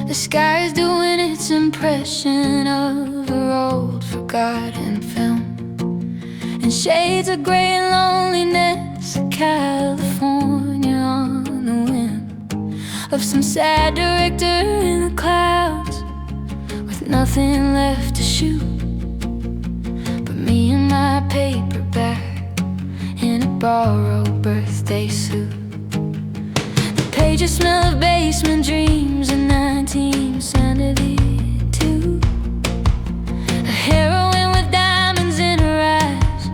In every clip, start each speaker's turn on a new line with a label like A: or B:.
A: The sky is doing its impression of a old forgotten film, and shades of gray and loneliness of California on the whim of some sad director in the clouds with nothing left to shoot but me and my paperback in a borrowed birthday suit. The pages smell of basement dreams and 1972, a heroine with diamonds in her eyes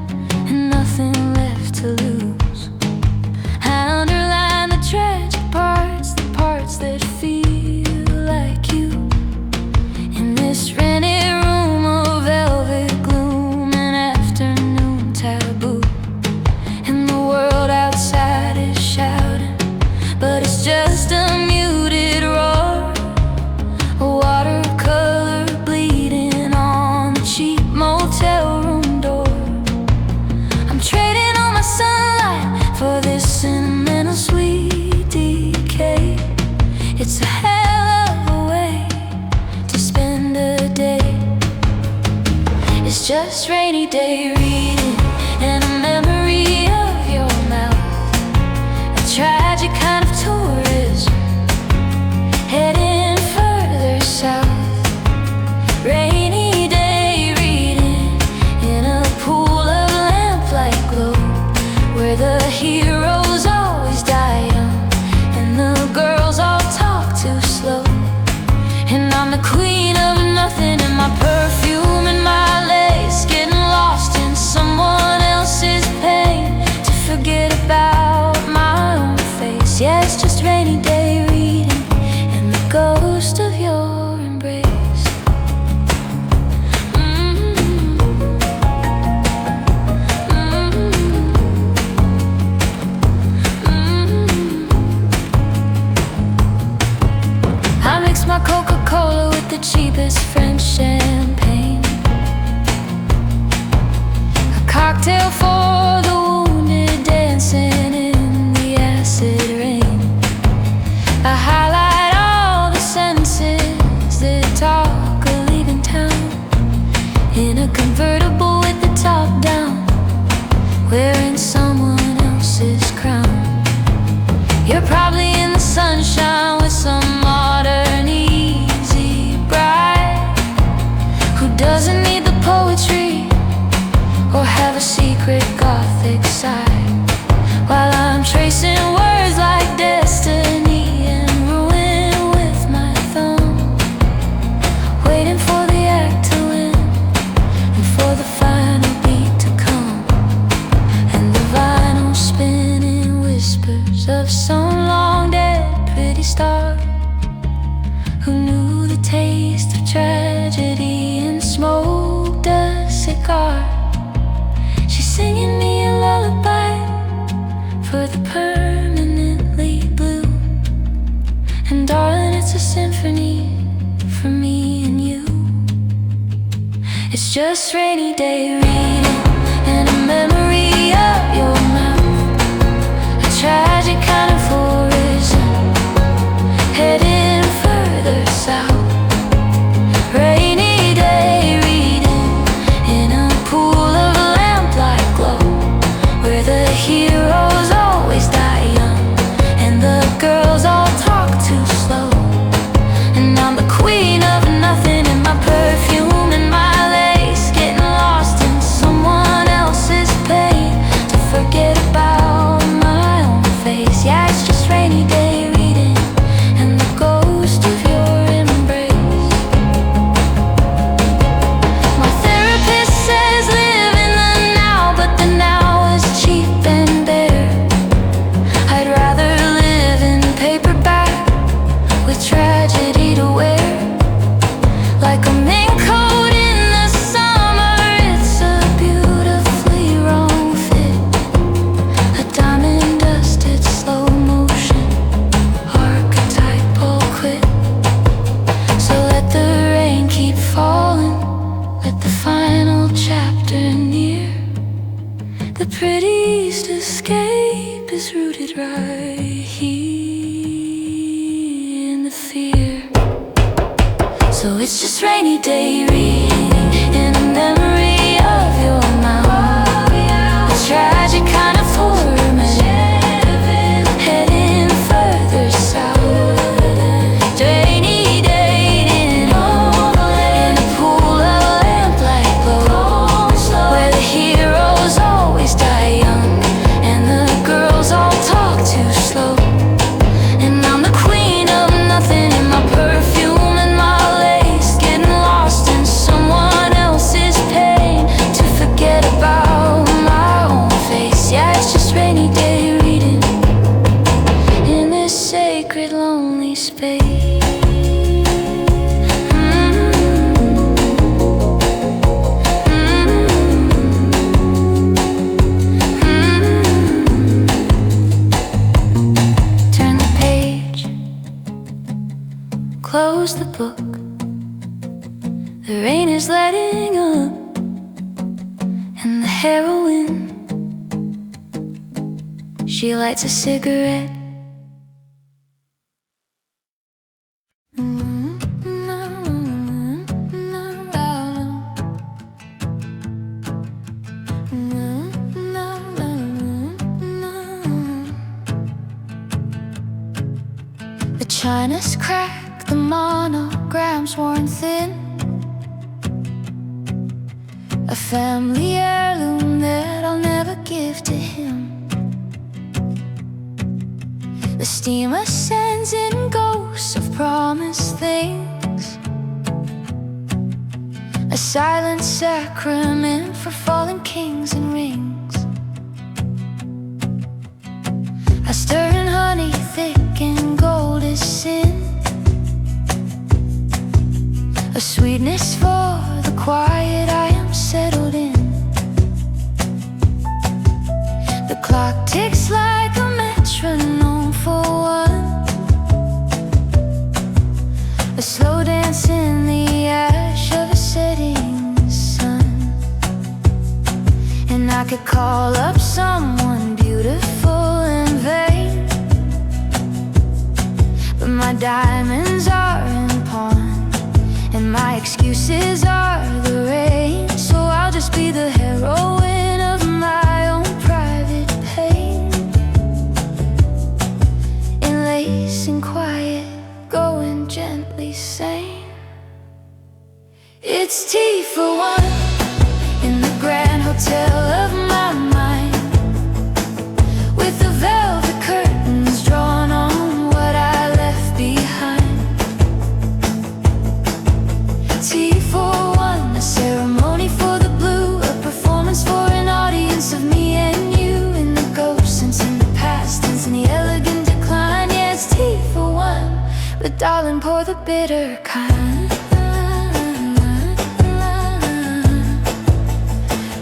A: and nothing left to lose. I underline the tragic parts, the parts that feel like you, in this rented room of velvet gloom and afternoon taboo. And the world outside is shouting, but it's just a muted roar, a watercolor bleeding on the cheap motel room door. I'm trading all my sunlight for this sentimental sweet decay. It's a hell of a way to spend a day. It's just rainy day reading and a memory of your mouth, a tragic kind of tourism heading further south. Rainy day reading in a pool of lamplight glow, where the heroes always die young and the girls all talk too slow. And I'm the queen of nothing, and my perfume and my lace getting lost in someone else's pain to forget about my own face. Yeah, it's just rainy day reading and the ghost of your embrace. I mix my Coca-Cola with the cheapest French champagne, a cocktail for the wounded dancing in the acid rain. I highlight all the senses that talk of leaving town, in a convertible with the top down, wearing someone else's crown. You're probably in the sunshine with some modern easy bride who doesn't need the poetry or have a secret gothic side, while I'm tracing words like destiny and ruin with my thumb, waiting for the act to end and for the final beat to come, and the vinyl spinning whispers of some long dead pretty star who knew the taste of tragedy and smoked a cigar. She's singing me a lullaby for the permanently blue, and darling, it's a symphony for me and you. It's just rainy day reading and a memory of your mouth, a tragic kind of horizon heading further south. Rainy day reading in a pool of lamplight glow, where the heroes always die young and the girls all talk too slow. And I'm the queen of nothing, and my perfume and my lace getting lost in someone else's pain to forget about my own face. Yeah, it's just is rooted right here in the fear. So it's just rainy day reading in a memory of your mouth. A tragic kind of torment, heading further south. Rainy day in a pool of lamplight glow, where the heroes always die young and the girls all talk too slow. And I'm the queen of nothing in my perfume and my lace, getting lost in someone else's pain to forget about my own face. Yeah, it's just rainy day reading in this sacred lonely space. Turn the page, close the book. The rain is letting up, and the heroine, she lights a cigarette. The china's cracked, the monogram's worn thin, a family heirloom that I'll never give to him. The steamer sends in ghosts of promised things, a silent sacrament for fallen kings and rings. I stir in honey thick and gold is sin, a sweetness for the quiet I am settled in. The clock ticks like a metronome for one, a slow dance in the ash of a setting sun. And I could call up someone beautiful in vain, but my diamonds are in pawn and my excuses are the rain. So I'll just be the heroine of my own private pain, in lace and quiet, going gently sane. It's tea for one in the grand hotel of my mind, with the velvet curtains drawn on what I left behind. Tea for one, a ceremony for the blue, a performance for an audience of me and you, in the ghost sense, in the past tense, in the elegant decline. Yeah, it's tea for one, but darling, pour the bitter kind.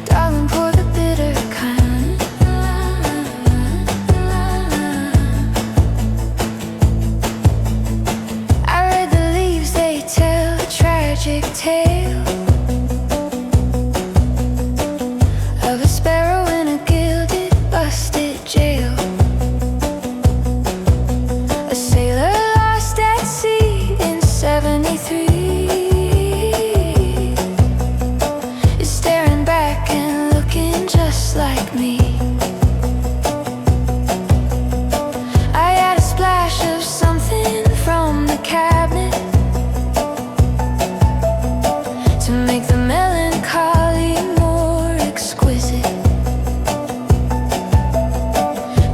A: Darling, pour the bitter kind. I read the leaves, they tell a tragic tale of a sparrow in a gilded, busted jail, a sailor lost at sea in '73 is staring back and looking just like me. I add a splash of something from the cabinet to make the melancholy more exquisite,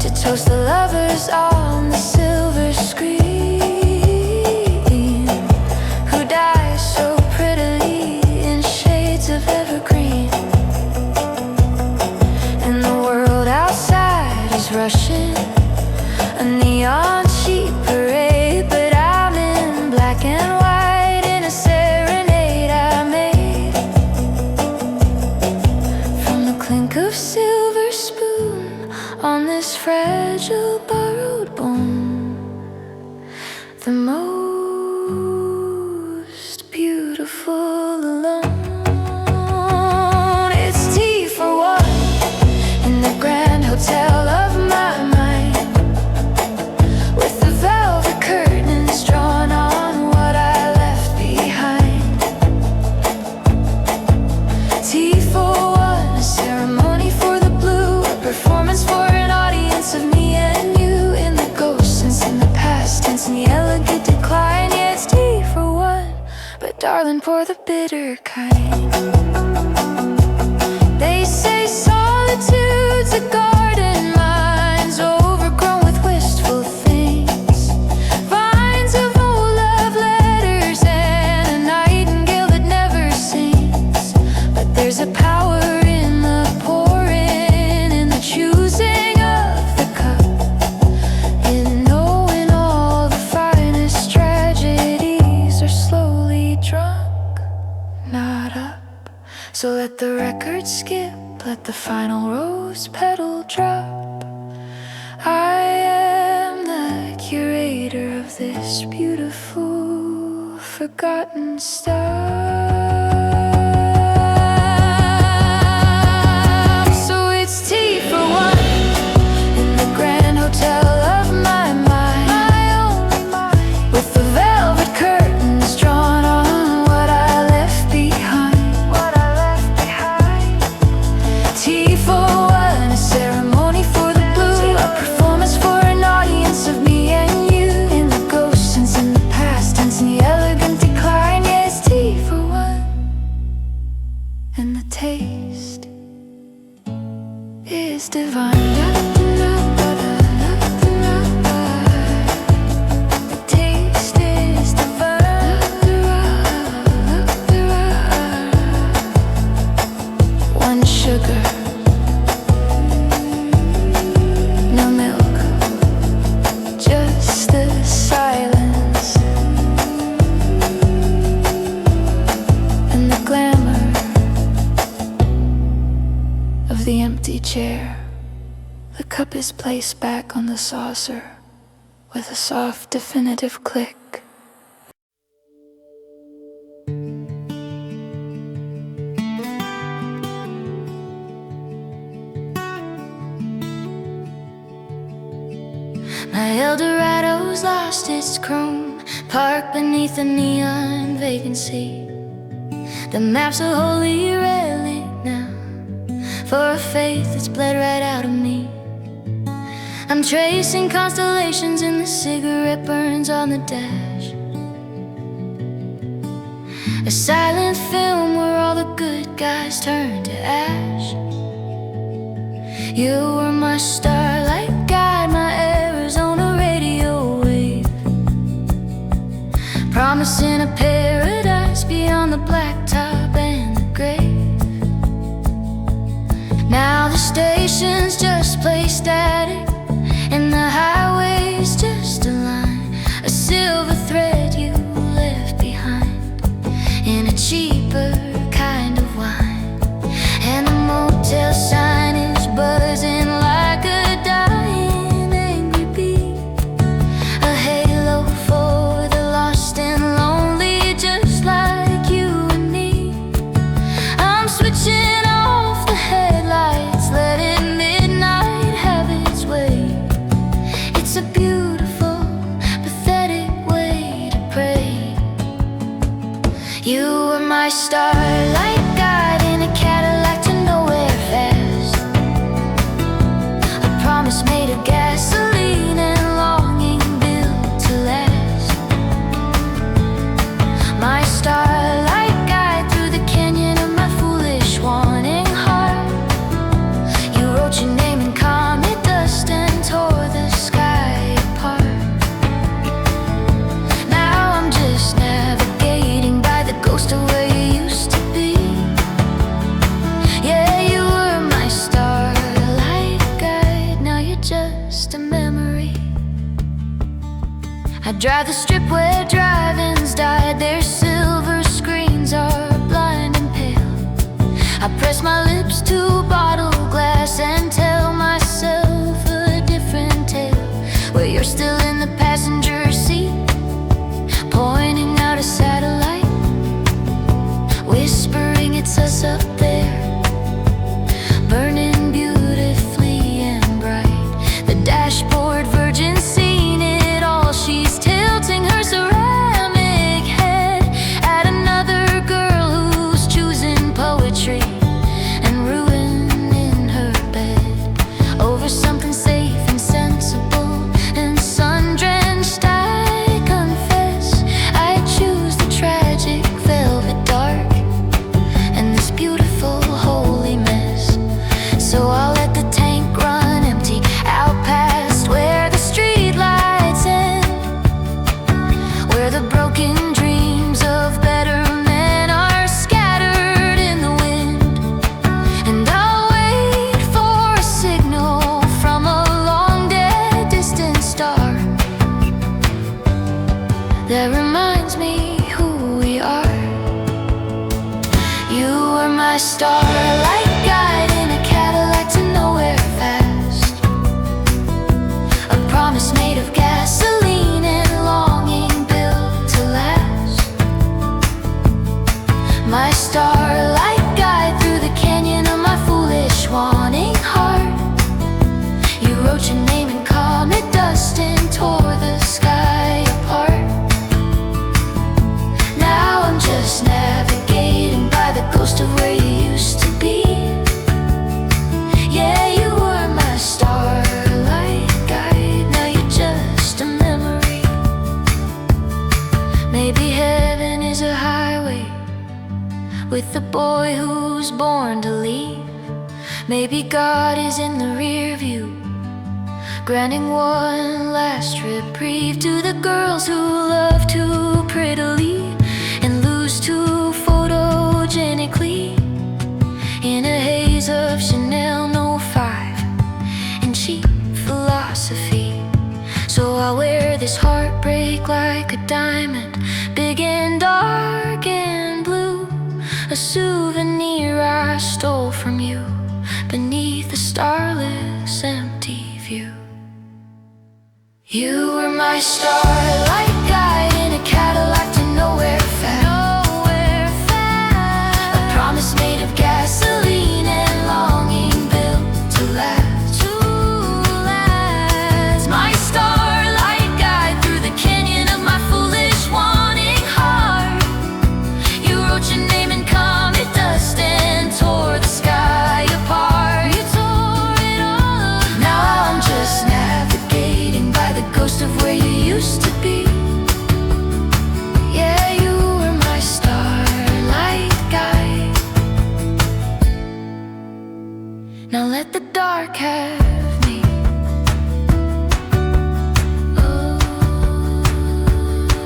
A: to toast the lovers on the silver screen, who die so prettily in shades of evergreen. And the world outside is rushing, a neon sheet parade, but I'm in black and white in a serenade I made from the clink of silver spoon on this fragile borrowed darling, pour the bitter kind. They say solitude's a garden, mine's overgrown with wistful things. Vines of old love letters and a nightingale that never sings. But there's a power in the pouring, in the choosing of the cup, in knowing all the finest tragedies are slowly drunk, not up. So let the record skip, let the final rose petal drop. I am the curator of this beautiful, forgotten stuff. So it's tea for one in the grand hotel of my mind, my only mind, with the velvet curtains drawn on what I left behind. Tea for one, a ceremony for the blue, a performance for an audience of me and you, in the ghost sense, in the past tense, in the elegant decline. Yes, tea for one, and the taste is divine. The taste is divine. One sugar, no milk, just the silence and the glamour of the empty chair. The cup is placed back on the saucer with a soft, definitive click. My Eldorado's lost its chrome, parked beneath a neon vacancy. The map's a holy relic now, for a faith that's bled right out of me. I'm tracing constellations in the cigarette burns on the dash, a silent film where all the good guys turn to ash. You were my starlight guide, my Arizona radio wave, promising a paradise beyond the blacktop and the grave. Now the station's just play static, and the highway's just a line, a silver thread you left behind in a cheaper kind of wine. And the motel sign is buzzing like a dying angry bee, a halo for the lost and lonely, just like you and me. I'm switching off the headlights, letting midnight have its way. It's a beautiful, pathetic way to pray. You were my starlight guide in a Cadillac to nowhere fast, a promise made of gasoline and longing built to last. My starlight guide through the canyon of my foolish wanting heart. You wrote your name in comet dust and tore the sky apart. Now I'm just navigating by the ghost of where you used to be. Yeah, you were my starlight guide, now you're just a memory. I drive the strip where drive-ins died, their silver screens are blind and pale. I press my lips to bottle glass and tell myself a different tale, where you're still in the passenger seat, pointing out a satellite, whispering it's us up there, burning beautifully and bright. The dashboard virgin seen it all, she's tilting her ceramic head at another girl who's choosing poetry and ruin in her bed over something safe and sensible and sun-drenched. I confess I choose the tragic velvet. my starlight guide in a Cadillac to nowhere fast. A promise made of gasoline and longing built to last. My starlight guide through the canyon of my foolish wanting heart. You wrote your name in comet dust and tore the sky apart. Now I'm just navigating by the ghost of where you used to be. Yeah, you were my starlight guide. Now you're just a memory. Maybe heaven is a highway with the boy who's born to leave. Maybe God is in the rear view, granting one last reprieve to the girls who love too prettily and lose too photogenically in a haze of Chanel No. 5 and cheap philosophy. So I'll wear this heartbreak like a diamond, big and dark and blue, a souvenir I stole from you beneath a starless empty view. You were my starlight guide in a Cadillac to nowhere fast. Nowhere fast. A promise made of gasoline and longing built to last. To last. My starlight guide through the canyon of my foolish wanting heart. You wrote your name in comet dust and tore the sky apart. You tore it all apart. Now I'm just navigating by the ghost of where you used to be. Yeah, you were my starlight guide. Now let the dark have me. Oh,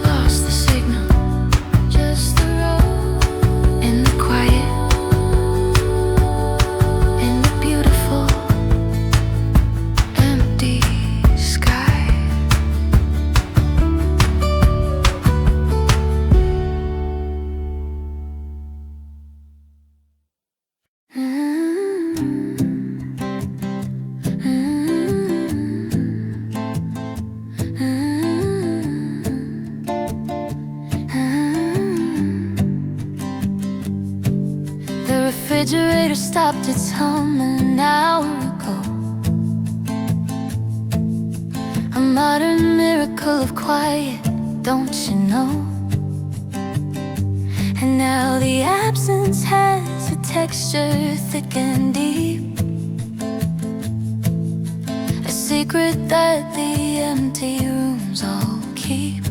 A: lost the signal, just the road in the quiet, in the beautiful empty sky. The refrigerator stopped its hum an hour ago. A modern miracle of quiet, don't you know? And now the absence has a texture thick and deep, a secret that the empty rooms all keep.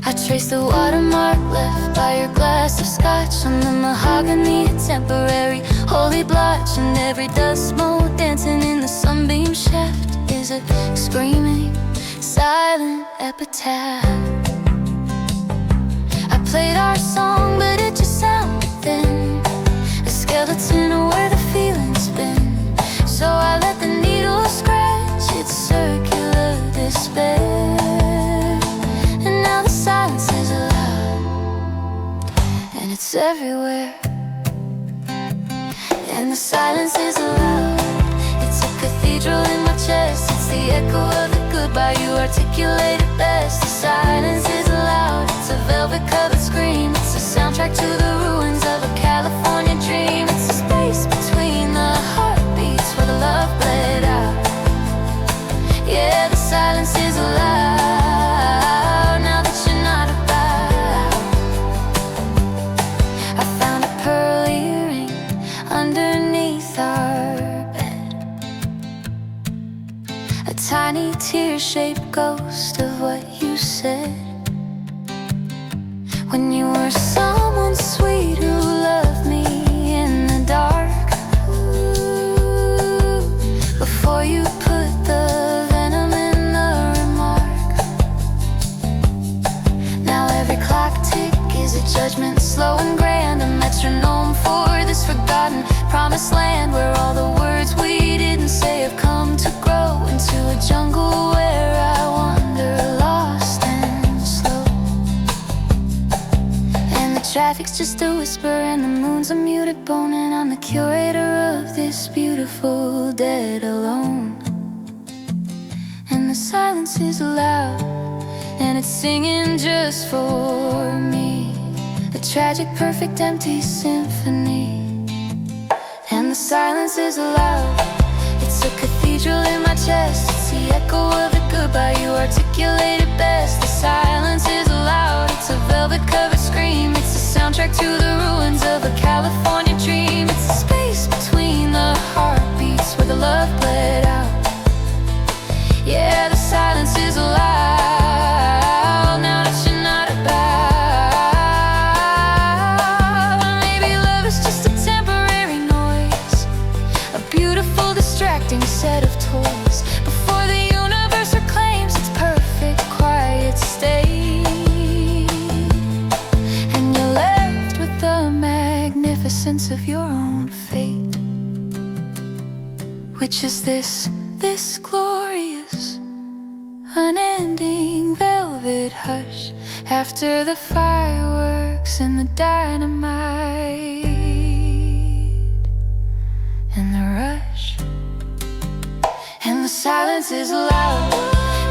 A: I trace the watermark left by your glass of scotch on the mahogany, a temporary holy blotch. And every dust mote dancing in the sunbeam shaft is a screaming, silent epitaph. I played our song, but it just sounded thin, a skeleton where the feeling's been. So I let the needle scratch its circular despair. And now the silence is loud, and it's everywhere. And the silence is loud, it's a cathedral in my chest. It's the echo of the goodbye you articulated best. The silence is loud, it's a velvet covered scream. It's a soundtrack to the ruins of a California dream. It's the space between the heartbeats where the love bled out. Yeah, the silence is loud now that you're not about. I found a pearl earring underneath our bed, a tiny tear-shaped ghost of what you said when you were someone sweet who loved me in the dark. Ooh, before you put the venom in the remark. Now every clock tick is a judgment, slow and grand, a metronome for this forgotten promised land where all the words we didn't say have come to grow into a jungle where I wander lost and slow. And the traffic's just a whisper and the moon's a muted bone, and I'm the curator of this beautiful dead alone. And the silence is loud, and it's singing just for me, a tragic, perfect, empty symphony. And the silence is loud, it's a cathedral in my chest, it's the echo of the goodbye you articulated best. The silence is loud, it's a velvet-covered scream, it's the soundtrack to the ruins of a California dream. It's the space between the heartbeats where the love bled out. Yeah, the silence is loud, now that you're not about. Maybe love is just a temporary noise, a beautiful distracting set of toys, before the universe reclaims its perfect quiet state. And you're left with the magnificence of your own fate, which is this glorious, unending velvet hush after the fireworks and the dynamite and the rush. And the silence is loud,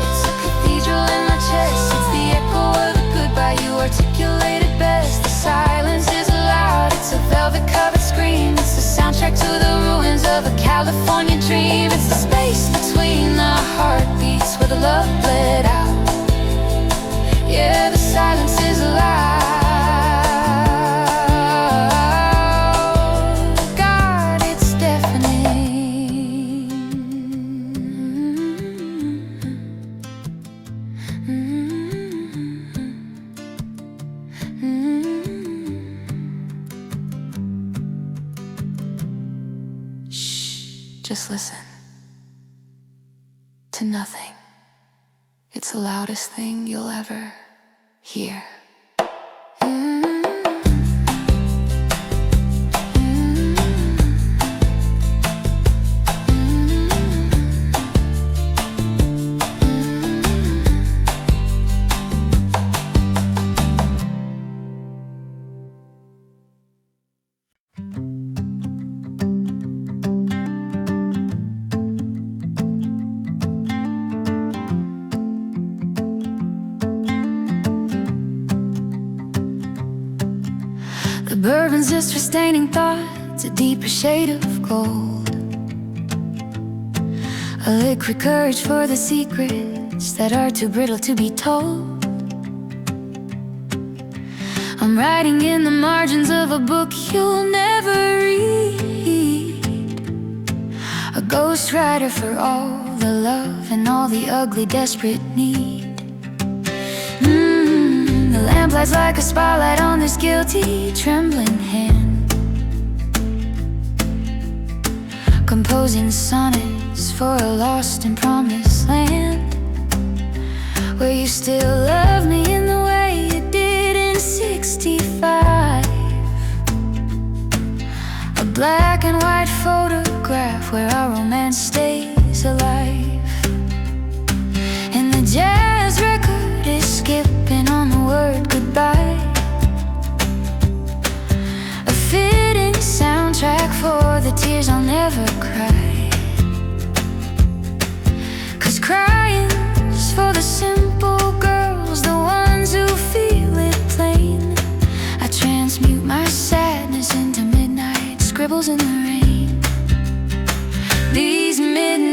A: it's a cathedral in my chest, it's the echo of the goodbye you articulated best. The silence is loud, it's a velvet-covered scream, it's the soundtrack to the ruins of a California dream. It's the space between the heartbeats where the love bled out. Yeah, the silence is loud, God, it's deafening. Shh, just listen to nothing. It's the loudest thing you'll ever hear. The bourbon's just for staining thoughts, a deeper shade of gold, a liquid courage for the secrets that are too brittle to be told. I'm writing in the margins of a book you'll never read, a ghostwriter for all the love and all the ugly, desperate need. The lamp lights like a spotlight on this guilty, trembling hand, composing sonnets for a lost and promised land, where you still love me in the way you did in '65. A black and white photograph where our romance stays alive, and the jazz record is skipping on the word goodbye, a fitting soundtrack for the tears I'll never cry. 'Cause crying's for the simple girls, the ones who feel it plain. I transmute my sadness into midnight scribbles in the rain. These midnight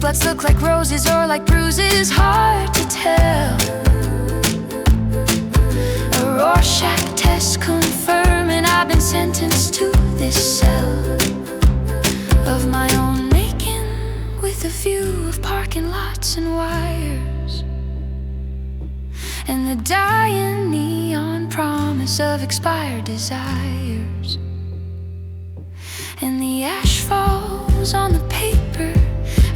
A: butts look like roses or like bruises, hard to tell. A Rorschach test confirming I've been sentenced to this cell of my own making, with a view of parking lots and wires, and the dying neon promise of expired desires. And the ash falls on the paper,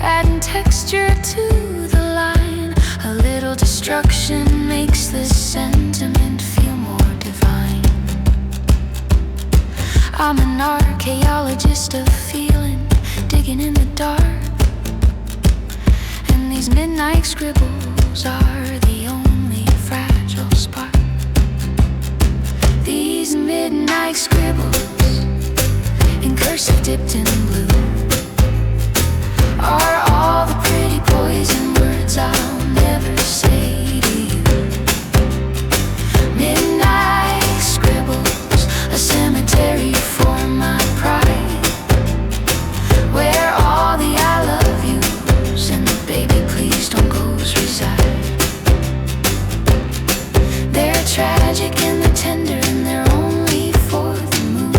A: adding texture to the line. A little destruction makes the sentiment feel more divine. I'm an archaeologist of feeling, digging in the dark, and these midnight scribbles are the only fragile spark. These midnight scribbles, in cursive dipped in blue, are all the pretty poison words I'll never say to you. Midnight scribbles, a cemetery for my pride, where all the I love yous and the baby please don't goes reside. They're tragic and they're tender and they're only for the moon.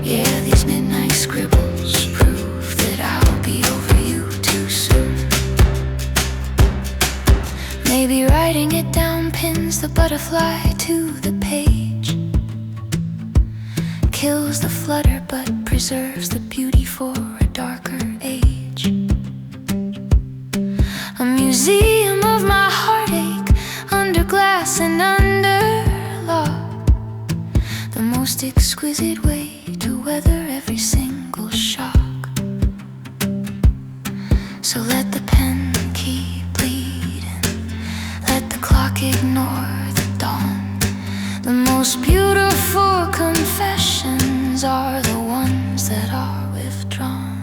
A: Yeah, these midnight scribbles prove that I'll be over you too soon. Maybe writing it down pins the butterfly to the page, kills the flutter but preserves the beauty for a darker age. A museum of my heartache, under glass and under lock, the most exquisite way to weather every single shock. So let the pen keep bleeding, let the clock ignore the dawn. The most beautiful confessions are the ones that are withdrawn.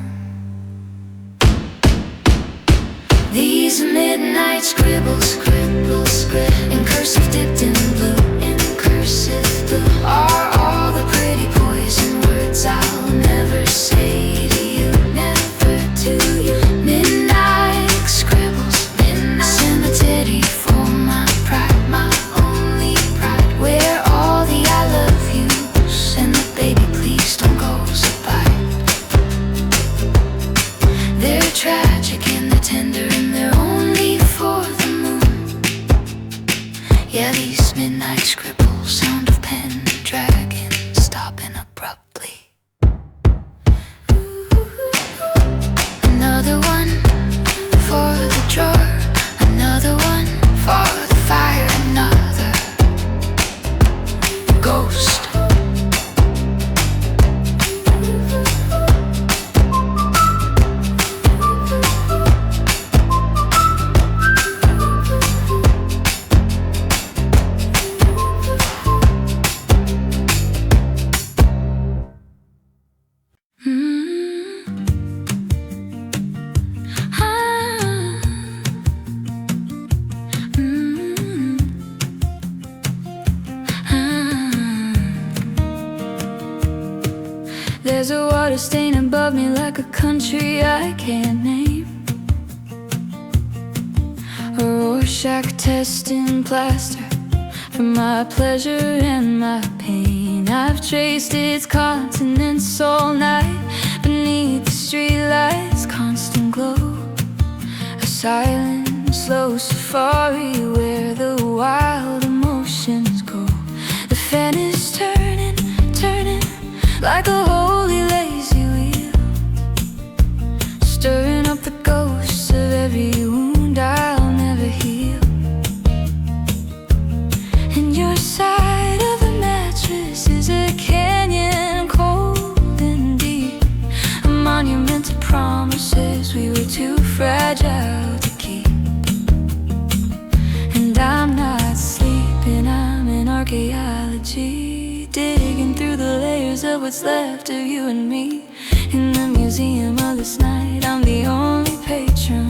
A: These midnight scribbles, scribbles, scribbles, in cursive dipped in blue, in cursive blue, are all the pretty poison words I'll never say to you, never to you. Midnight scribbles, midnight cemetery for my pride, my only pride, where all the I love yous and the baby please don't goes abide. They're tragic and they're tender and they're only for the moon. Yeah, these midnight scribbles, sound of pen dragging, stopping abruptly. Another one for the drawer, another one for the fire, another ghost. There's a water stain above me like a country I can't name, a Rorschach test in plaster for my pleasure and my pain. I've traced its continents all night beneath the streetlights' constant glow, a silent, slow safari where the wild emotions go. The fan is turning, turning like a holy lazy wheel, stirring up the ghosts of every wound I'll never heal. And your side of the mattress is a canyon cold and deep, a monument to promises we were too fragile to keep. And I'm not sleeping, I'm in archaeology, digging through the layers of what's left of you and me. In the museum of this night, I'm the only patron.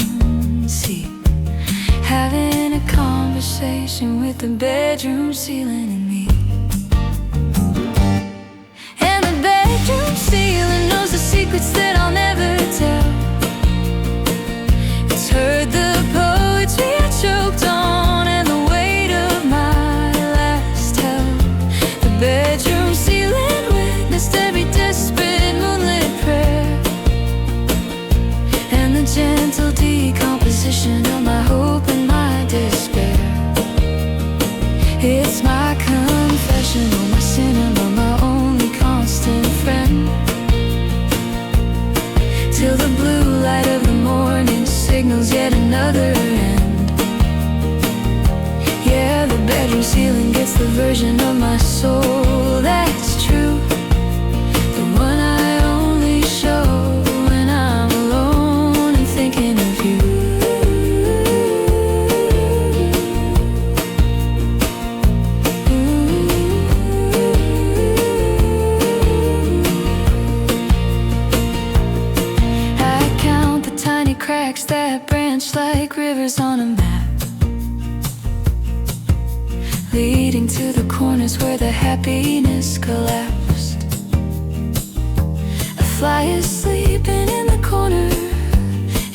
A: See, having a conversation with the bedroom ceiling and me. And the bedroom ceiling knows the secrets that I'll never tell. the version of my soul that's true, the one I only show when I'm alone and thinking of you. I count the tiny cracks that branch like rivers on a map, leading to the corners where the happiness collapsed. A fly is sleeping in the corner,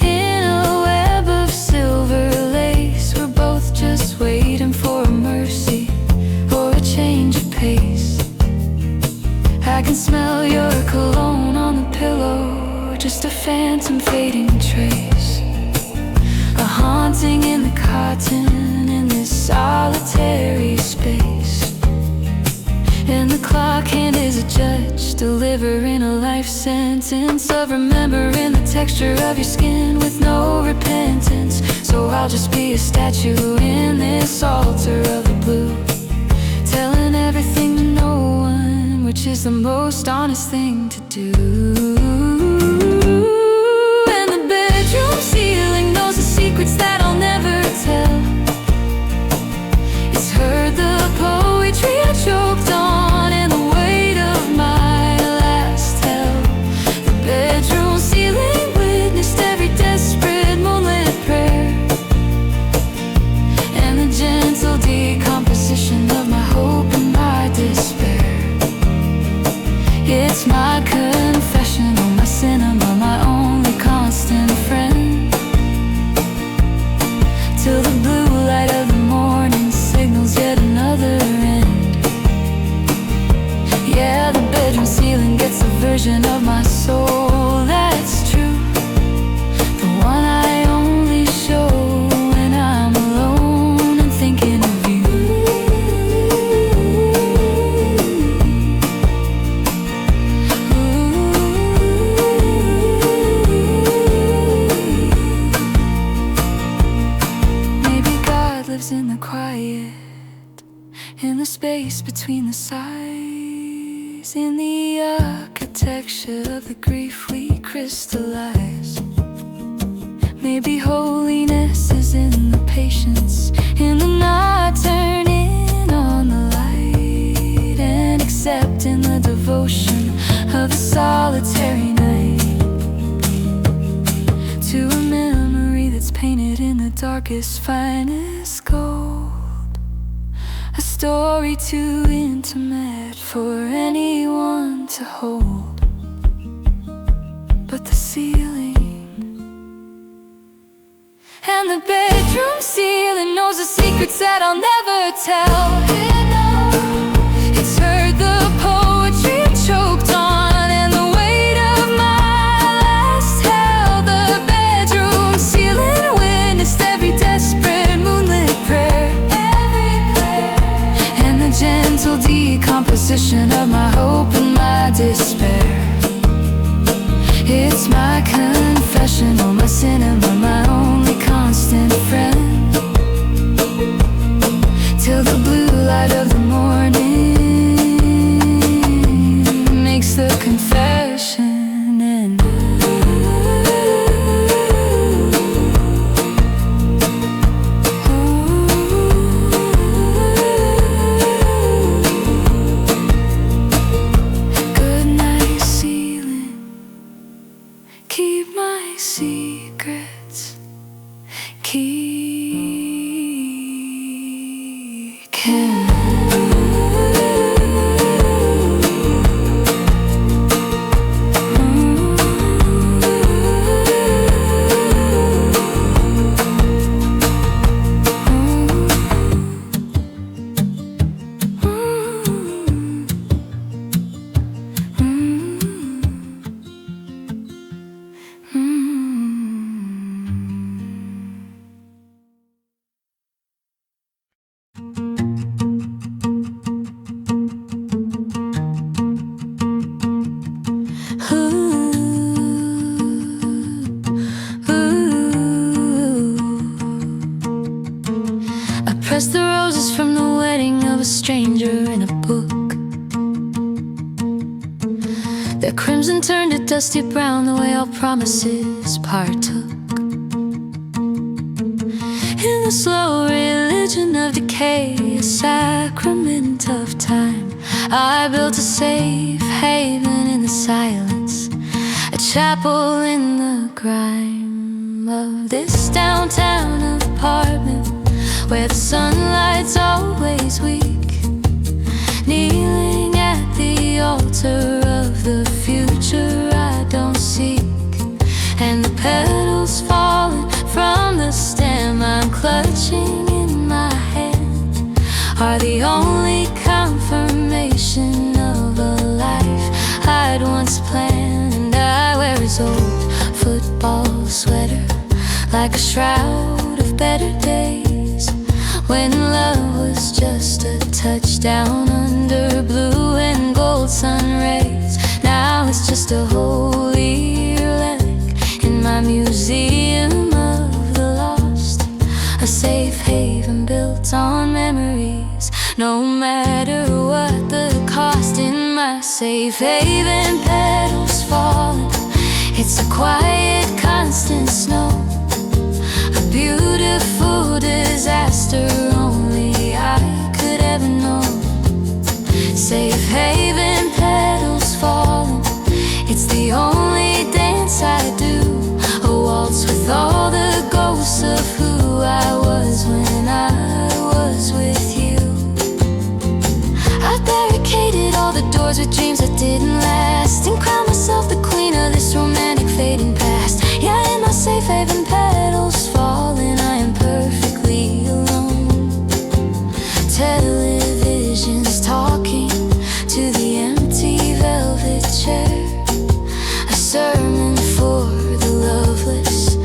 A: in a web of silver lace. We're both just waiting for a mercy or a change of pace. I can smell your cologne on the pillow, just a phantom fading trace, a haunting in the cotton in this solitary space. And the clock hand is a judge, delivering a life sentence of remembering the texture of your skin with no repentance. So I'll just be a statue in this altar of the blue, telling everything to no one, which is the most honest thing to do. And the bedroom ceiling knows the secrets that I'll never tell. It's heard the poetry I choked on and the weight of my last hell. The bedroom ceiling witnessed every desperate moonlit prayer, and the gentle decomposition of my hope and my despair. It's my confession, oh my cinema, my only constant friend, till the blue light of the morning signals yet another end. Yeah, the bedroom ceiling gets a version of my soul that's true, the one I only show when I'm alone and thinking of you. Maybe God lives in the quiet, in the space between the sighs, in the architecture of the grief we crystallize. Maybe holiness is in the patience, in the not turning on the light, and accepting the devotion of a solitary night, to a memory that's painted in the darkest, finest gold. A story too intimate for anyone to hold. But the ceiling and the bedroom ceiling knows the secrets that I'll never tell. It's heard the poetry I choked on and the weight of my last hell. The bedroom ceiling witnessed every desperate moonlit prayer, and the gentle decomposition of my hope and my despair. It's my confession, oh my cinema, my only constant friend, till the blue light of the morning makes the confession end. Good night, ceiling, keep my secrets, keep dusty brown, the way all promises partook in the slow religion of decay, a sacrament of time. I built a safe haven in the silence, a chapel in the grime of this downtown apartment where the sunlight's always weak, kneeling at the altar of the future I don't seek. And the petals falling from the stem I'm clutching in my hand are the only confirmation of a life I'd once planned. And I wear his old football sweater like a shroud of better days, when love was just a touchdown under blue and gold sun rays. Now it's just a holy relic in my museum of the lost, a safe haven built on memories, no matter what the cost. In my safe haven, petals falling, it's a quiet, constant snow, a beautiful disaster only I could ever know. Safe haven, petals falling, it's the only dance I do, a waltz with all the ghosts of who I was when I was with you. I barricaded all the doors with dreams that didn't last, and crowned myself the queen of this romantic fading past. Yeah, in my safe haven, petals falling, I am perfectly alone. Television's talking to the empty velvet chair, a sermon for the loveless,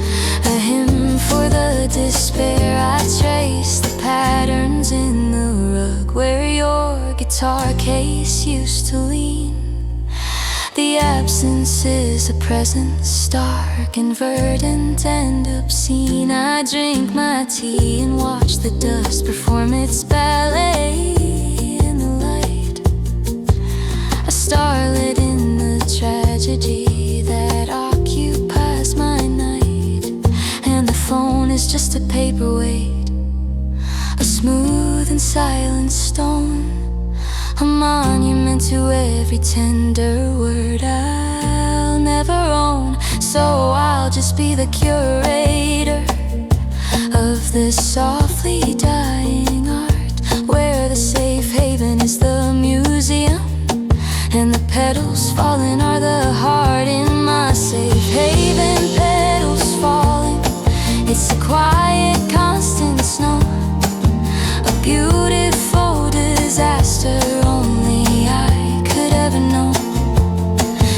A: a hymn for the despair. I trace the patterns in the rug where your guitar case used to lean. The absence is a presence, stark and verdant and obscene. I drink my tea and watch the dust perform its ballet in the light, a starlet in the tragedy that occupies my night. And the phone is just a paperweight, a smooth and silent stone, a monument to every tender word I'll never own. So I'll just be the curator of this softly dying art, where the safe haven is the museum and the petals falling are the heart. In my safe haven, petals falling, it's a quiet, constant snow, a beautiful disaster only I could ever know.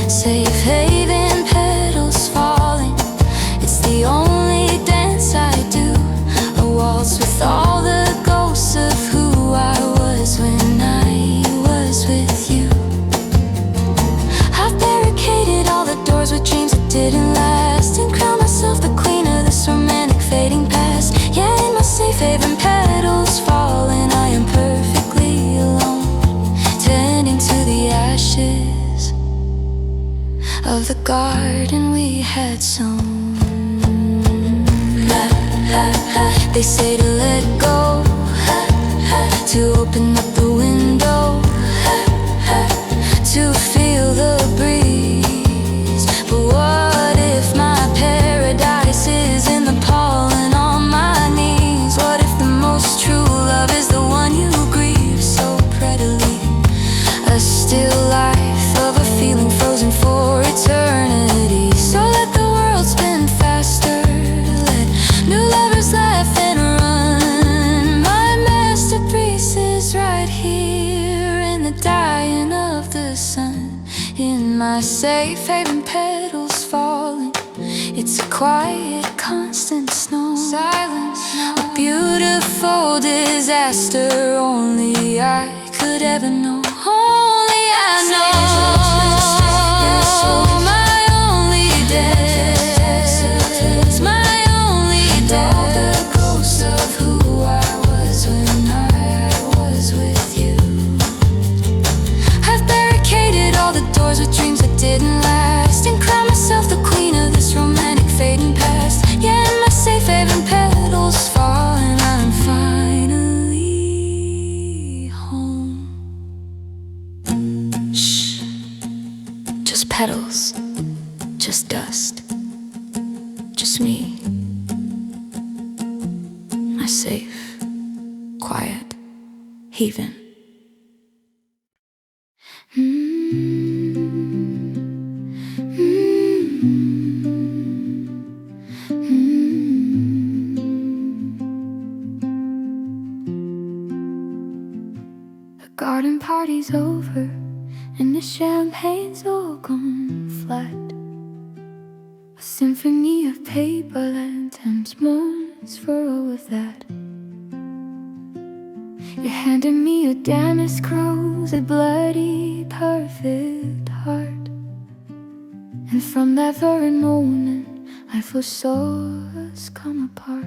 A: Safe haven, petals falling, it's the only dance I do, a waltz with all the ghosts of who I was when I was with you. I've barricaded all the doors with dreams that didn't last, and crowned myself the queen of this romantic fading past. Yeah, in my safe haven, petals falling, I am perfectly alone, tending to the ashes of the garden we had sown. They say to let go, to open up the window, to feel the breeze. But what if my paradise is in the pollen on my knees? What if the most true love is the one you grieve so prettily? A still life of a feeling frozen for eternity. So let the world spin faster, let new lovers laugh and run. My masterpiece is right here in the dying of the sun. In my safe haven, petals falling, it's a quiet, constant snow, silence, a beautiful disaster only I could ever know. Only I know, my only death, my only death. All the ghosts of who I was when I was with you. I've barricaded all the doors with dreams that didn't last, and just dust, just me, my safe, quiet haven. The garden party's over and the champagne's all gone flat. A symphony of paper lanterns mourns for all of that. You're handing me a damask rose, a bloody perfect heart. And from that very moment I foresaw us come apart.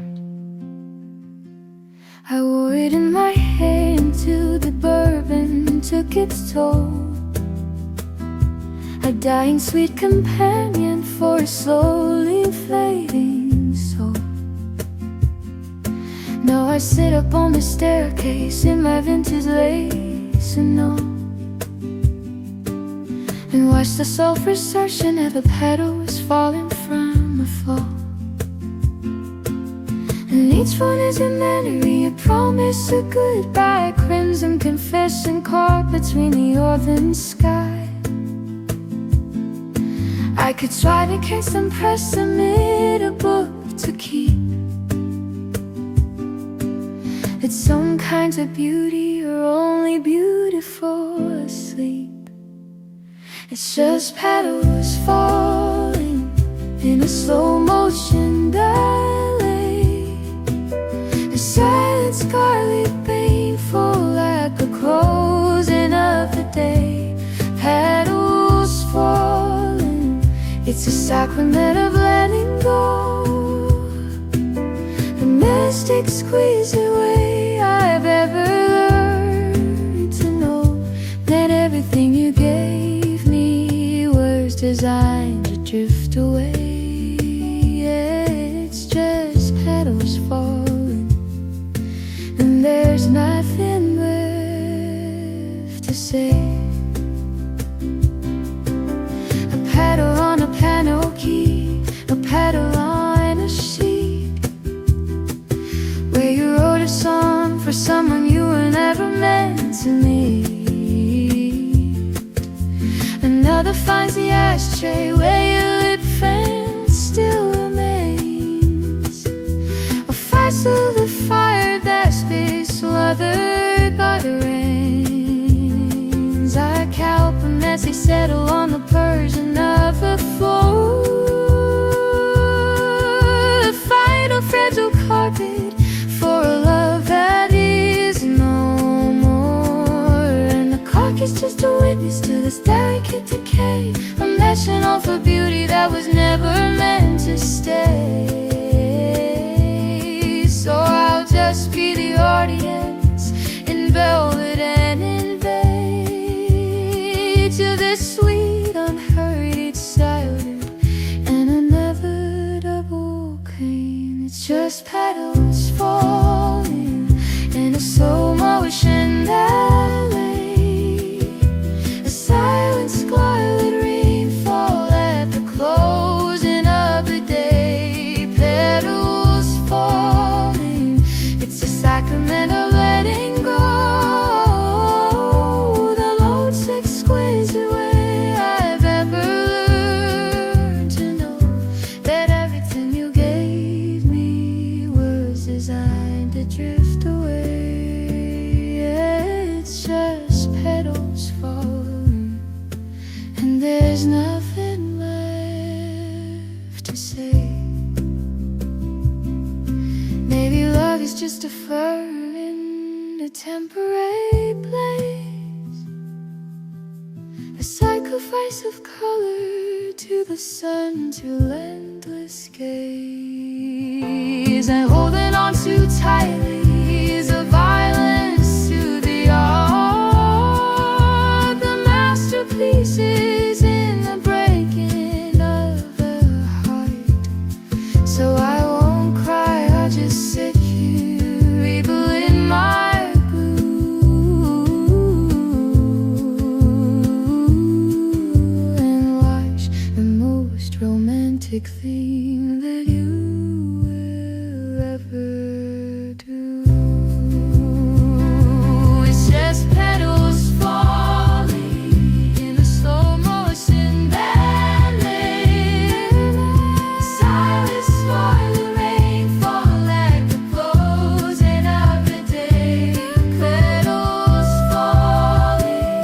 A: I wore it in my hair until the bourbon took its toll. A dying sweet companion for a slowly fading soul. Now I sit up on the staircase in my vintage lace and all, and watch the self-researching of the petals falling from a fall. And each one is a memory, a promise, a goodbye, crimson confession caught between the earth and sky. I could try to kiss and press amid a book to keep. That some kinds of beauty are only beautiful asleep. It's just petals falling in a slow motion ballet. A silent scarlet painful at the closing of the day. Petals falling, it's a sacrament of letting go. The mystic squeezing way I've ever learned to know that everything you gave me was designed to drift away. It's just petals falling, and there's nothing left to say. A petal on a piano key, a petal on a sheet, where you wrote a song for someone you were never meant to meet. Another finds the ashtray where your lip fan still remains. Or fights through the fire that's been smothered by the rains. I help a messy settle on the Persian of the floor. A final fragile carpet for a love that is no more. And the clock is just a witness to this delicate decay. I'm meshing off a beauty that was never meant to stay. So I'll just be the audience in velvet and in beige to this sweet unhurried silence and another double cane. It's just petals falling in a slow motion ballet. A silent scarlet rainfall at the closing of the day. Petals falling, it's a sacrament of letting go. The most exquisite way I've ever learned to know that everything you gave me was designed to drift away. It's just petals falling, and there's nothing left to say. Maybe love is just a fur in a temporary place, a sacrifice of color to the sun, to endless gaze. And holding on too tightly is a violence to the art. The masterpieces in the breaking of the heart. So I won't cry, I'll just sit here, able in my glue, and watch the most romantic thing that you will ever do. It's just petals falling in a slow motion ballet. Silence for the rainfall like the closing of the day. Petals falling,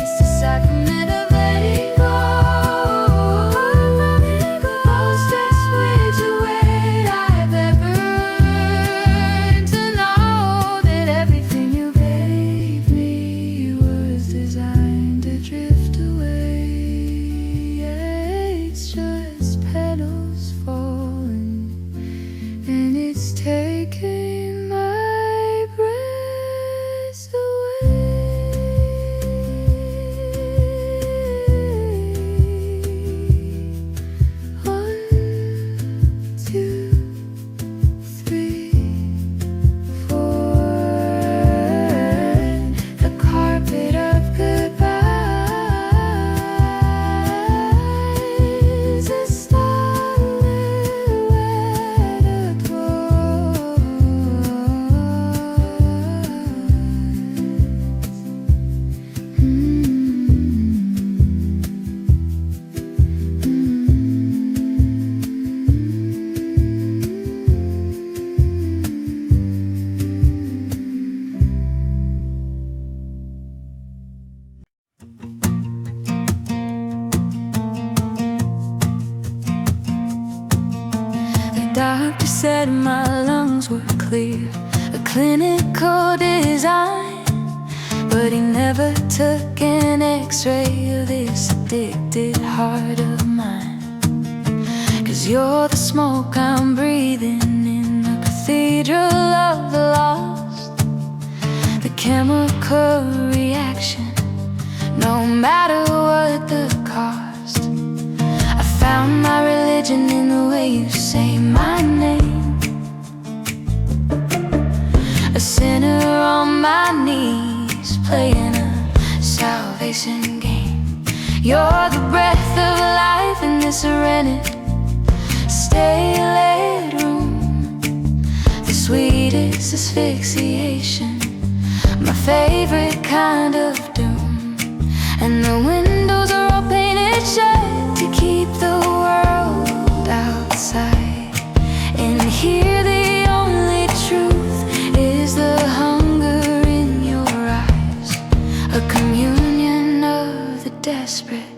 A: it's the sacrament of letting go. Those best waves of weight I've ever earned, to know that everything you gave me was designed to drift away. Yeah, it's just petals falling, and it's taking my breath away. 1, 2, 3, 4. The carpet of goodbyes, a starlit The doctor said my lungs were clear, a clinical design, but he never took an x-ray of this addicted heart of mine. 'Cause you're the smoke I'm breathing in the cathedral of the lost, the chemical reaction, no matter what the cost. I found my religion in the way you say my name, a sinner on my knees playing a salvation game. You're the breath of life in this rented stay-lit room, the sweetest asphyxiation, my favorite kind of doom. And the windows are all painted shut to keep the world outside. And here the only truth is the hunger in your eyes, a communion of the desperate,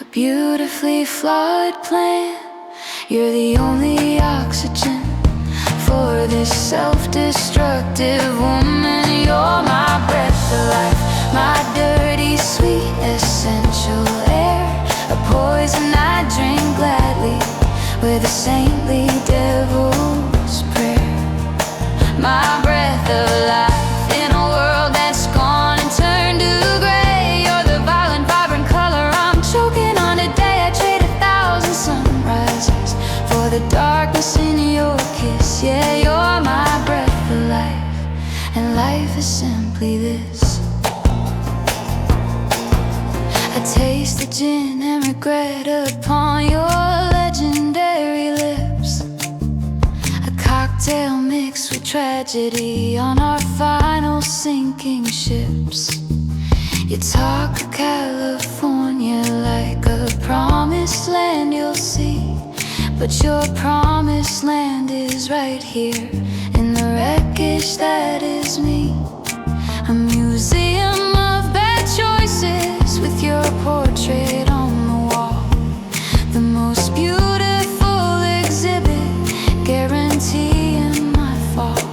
A: a beautifully flawed plan. You're the only oxygen for this self-destructive woman. You're my breath of life, my dirty, sweet, essential air, a poison I drink gladly with a saintly devil's prayer. My breath of life in a world that's gone and turned to gray. You're the violent, vibrant color I'm choking on today. I trade 1,000 sunrises for the darkness in your kiss. Yeah, you're my breath of life, and life is simply this. I taste the gin and regret upon your legendary lips, a cocktail mixed with tragedy on our final sinking ships. You talk of California like a promised land you'll see, but your promised land is right here in the wreckage that is me. A museum of bad choices with your portrait on the wall, the most beautiful exhibit guaranteeing my fall.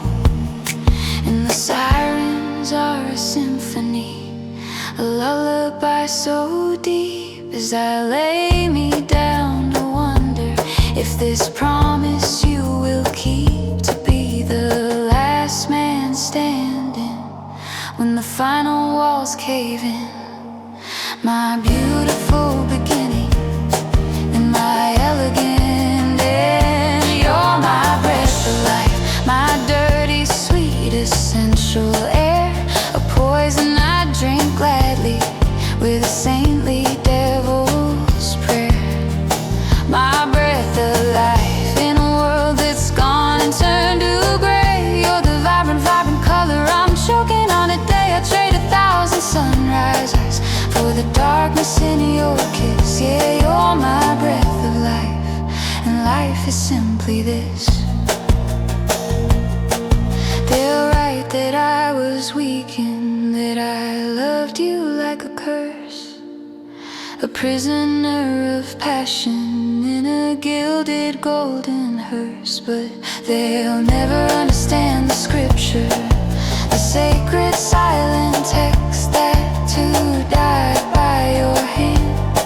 A: And the sirens are a symphony, a lullaby so deep as I lay me down to wonder if this promise you will keep, to be the last man standing when the final walls cave in. My beautiful beginning and my elegant end. You're my breath of life, my dirty, sweet, essential air, a poison I drink gladly with a saintly devil's prayer. my breath of life in a world that's gone and turned to gray. You're the vibrant, vibrant color I'm choking on today. I trade 1,000 sunrises for the darkness in your kiss. Yeah, you're my breath of life, and life is simply this. They'll write that I was weak and that I loved you like a curse, a prisoner of passion in a gilded golden hearse. But they'll never understand the scripture, the sacred silent text, that to die by your hand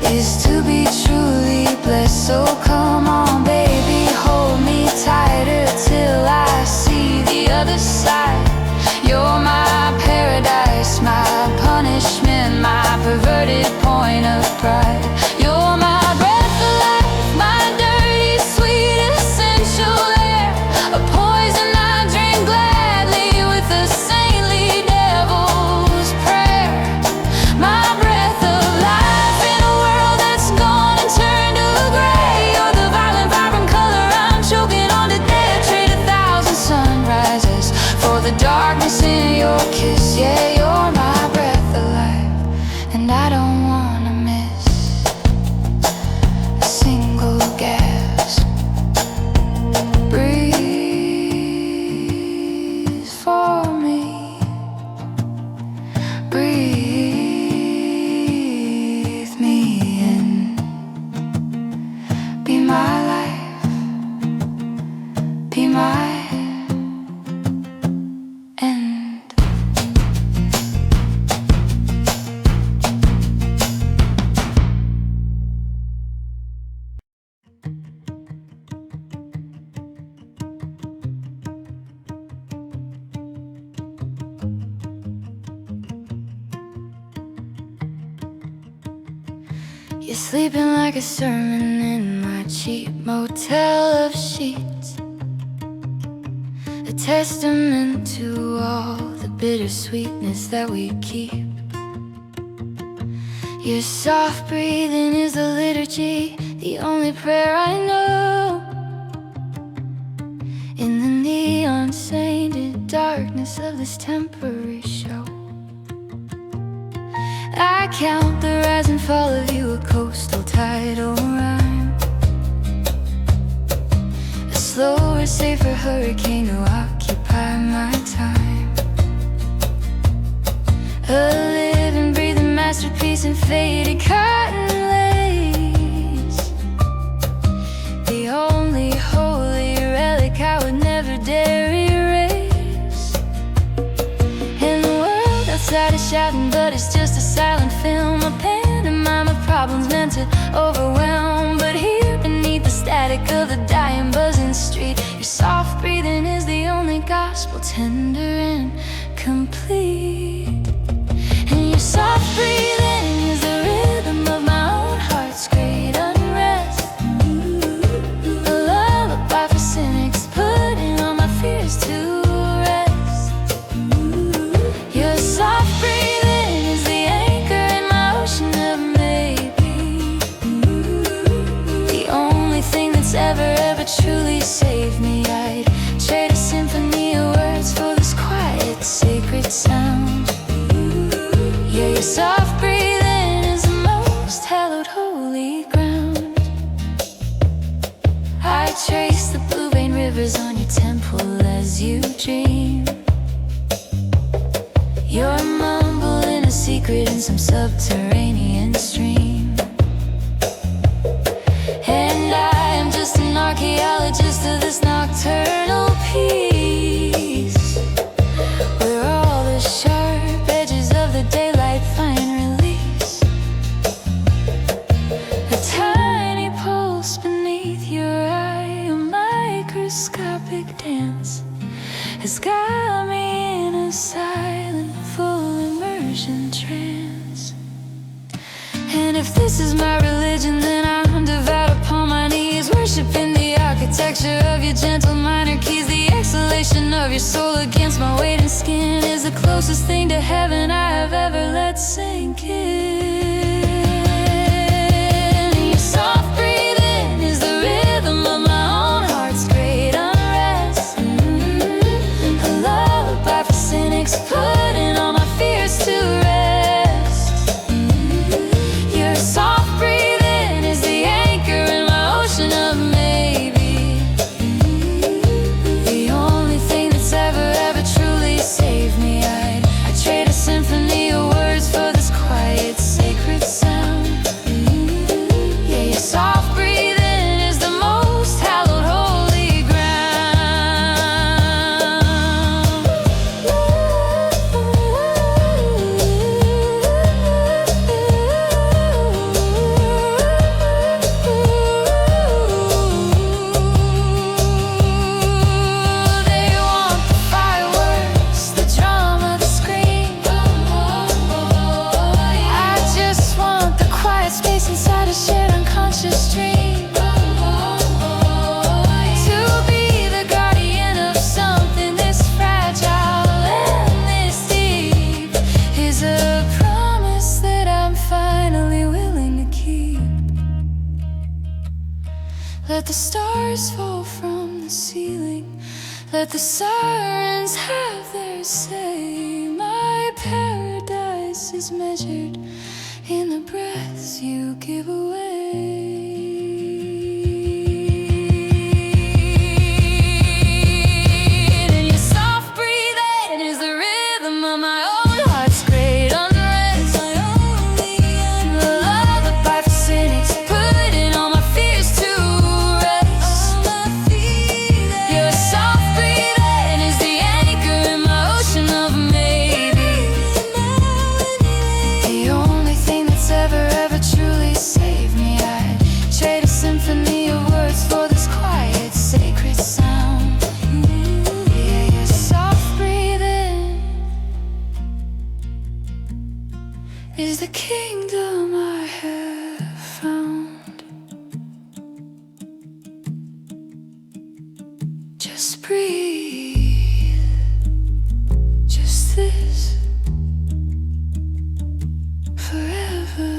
A: is to be truly blessed. So come on baby, hold me tighter till I see the other side. You're my paradise, my punishment, my perverted point of pride. You're my breath of life, my dirty, sweet, essential air, a poison I drink gladly with a saintly devil's prayer. My breath of life in a world that's gone and turned to gray. You're the violent, vibrant color I'm choking on today. I trade 1,000 sunrises for the darkness in your kiss. Yeah, you're my breath of life, and I don't wanna miss a single gasp. Breathe for me, breathe me in. Be my life, be my end. You're sleeping like a sermon in my cheap motel of sheets, a testament to all the bittersweetness that we keep. Your soft breathing is the liturgy, the only prayer I know. In the neon-sainted darkness of this temporary show, I count the rise and fall of you, a coastal tidal rhyme, a slower, safer hurricane to occupy my time, a living, breathing masterpiece in faded cotton lace, the only holy relic I would never dare erase. And the world outside is shouting, but it's just a silent film, a pantomime of problems meant to overwhelm. But here beneath the static of the dying, buzzing street, your soft breathing is the only gospel, tender and complete. And your soft breathing is the rhythm of my own heart's great unrest, a lullaby for cynics, putting all my fears to rest. Your soft breathing is the anchor in my ocean of maybe, the only thing that's ever truly saved me. I'd trade a symphony of words for this quiet, sacred sound. Yeah, your soft breathing is the most hallowed holy ground. I trace the blue vein rivers on your temple as you dream. You're mumbling a secret in some subterranean stream, and I am just an archaeologist of this nocturnal peace, where all the sharp edges of the daylight find release. A tiny pulse beneath your eye, a microscopic dance, has got me in a silent, full immersion trance. And if this is my religion, then I'm devout upon my knees, worshiping the architecture of your gentle minor keys. The exhalation of your soul against my waiting skin is the closest thing to heaven I have ever let sink in. Your soft breathing Let the stars fall from the ceiling. Let the sirens have their say. My paradise is measured in the breaths you give away. And your soft breathing is the rhythm of my own heart's great unrest. The lullaby for cynics, putting all my fears to rest. Your soft breathing is the anchor in my ocean of maybe. The only thing that's ever truly saved me. I'd trade a symphony of words for this quiet, sacred sound. Yeah, your soft breathing is the kingdom I have found. Just breathe, just this, forever.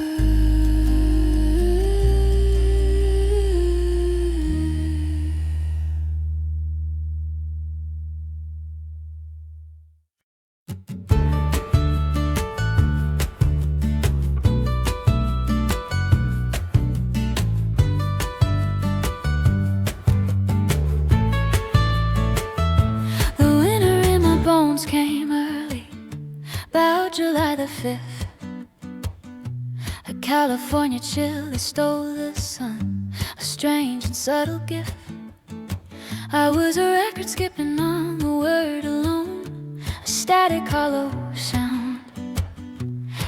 A: The winter in my bones came early, about July the 5th. A California chill that stole the sun, a strange and subtle gift. I was a record skipping on the word alone, a static hollow sound.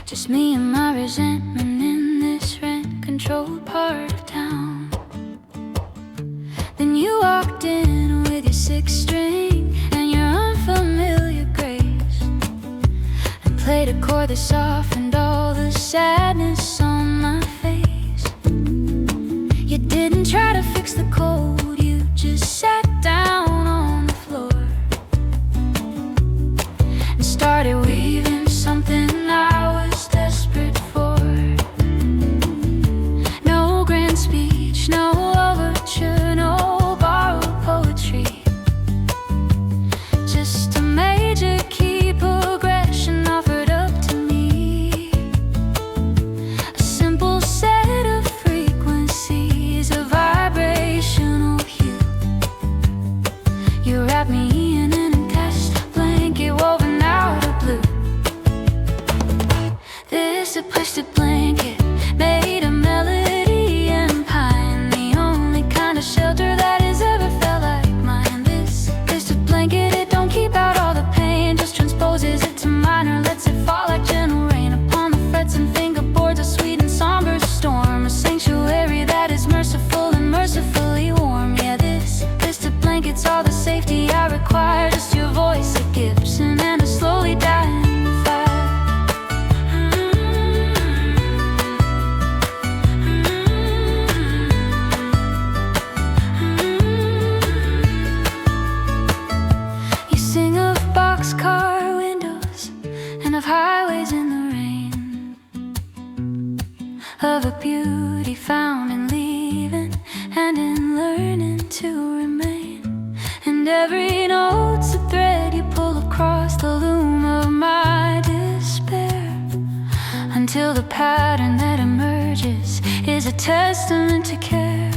A: Just me and my resentment in this rent-controlled part of town. Then you walked in with your sixth string and your unfamiliar grace, and played a chord that softened all the sadness on my face. You didn't try to fix the cold, you just sat down on the floor and started weaving something I was desperate for. No grand speech, no overture, no borrowed poetry, just a major key progression offered up to me. A simple set of frequencies, a vibrational hue. You wrapped me in an acoustic blanket woven out of blue. This acoustic blanket made a melody and pine, the only kind of shelter that has ever felt like mine. This acoustic blanket, it don't keep out all the pain, just transposes it to minor, lets it fall like gentle rain upon the frets and fingerboards. A sweet and somber storm, a sanctuary that is merciful and mercifully warm. Yeah, this acoustic blanket's all the safety I require, just your voice, a Gibson, and a slowly dying fire. You sing of boxcar windows and of highways in the rain, of a beauty found in leaving and in learning to remain. And every note's a thread you pull across the loom of my despair, until the pattern that emerges is a testament to care.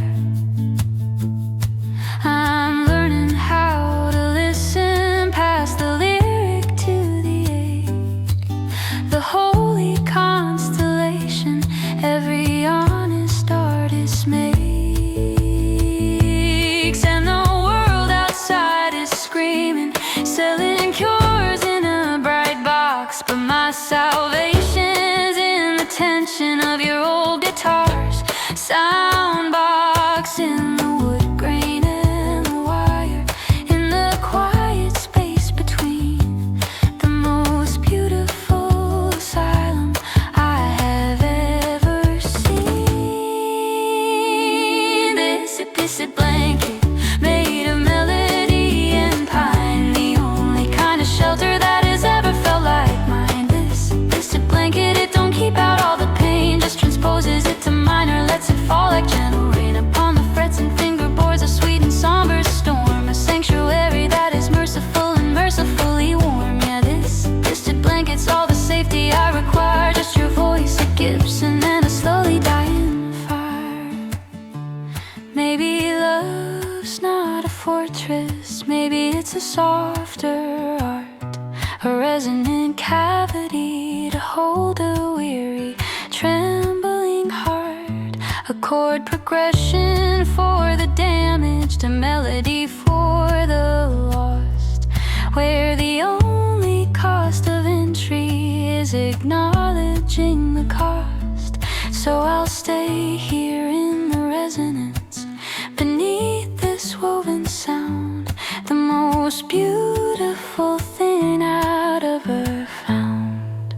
A: I'm learning how to listen past the lyric to the ache, the holy constellation every honest artist makes. And the world outside is screaming, selling cures in a bright box, but my salvation's in the tension of your old guitar's sound box, in the wood grain and the wire, in the quiet space between, the most beautiful asylum I have ever seen. This acoustic blanket made of melody and pine, the only kind of shelter that has ever felt like mine. This acoustic blanket, it don't keep out all the pain, just transposes it to minor, lets it fall like gentle rain upon the frets and fingers. Maybe love's not a fortress, maybe it's a softer art, a resonant cavity to hold a weary, trembling heart, a chord progression for the damaged, a melody for the lost, where the only cost of entry is acknowledging the cost. So I'll stay here in the resonance, beneath this woven sound, the most beautiful thing I'd ever found.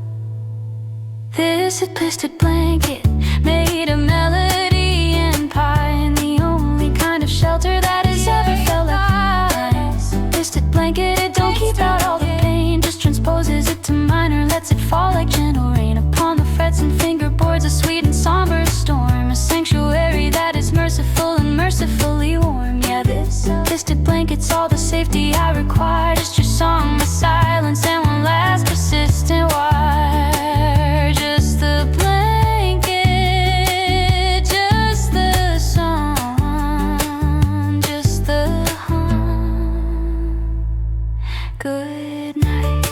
A: This acoustic blanket made of melody and pine, the only kind of shelter that has ever felt like mine. Acoustic blanket, it don't keep out all the pain, just transposes it to minor, lets it fall like gentle rain upon the frets and fingerboards, a sweet and somber storm, a sanctuary that is merciful and mercifully warm. Yeah, this acoustic blanket's all the safety I require, just your song, my silence, and one last persistent wire. Just the blanket, just the song, just the hum. Good night.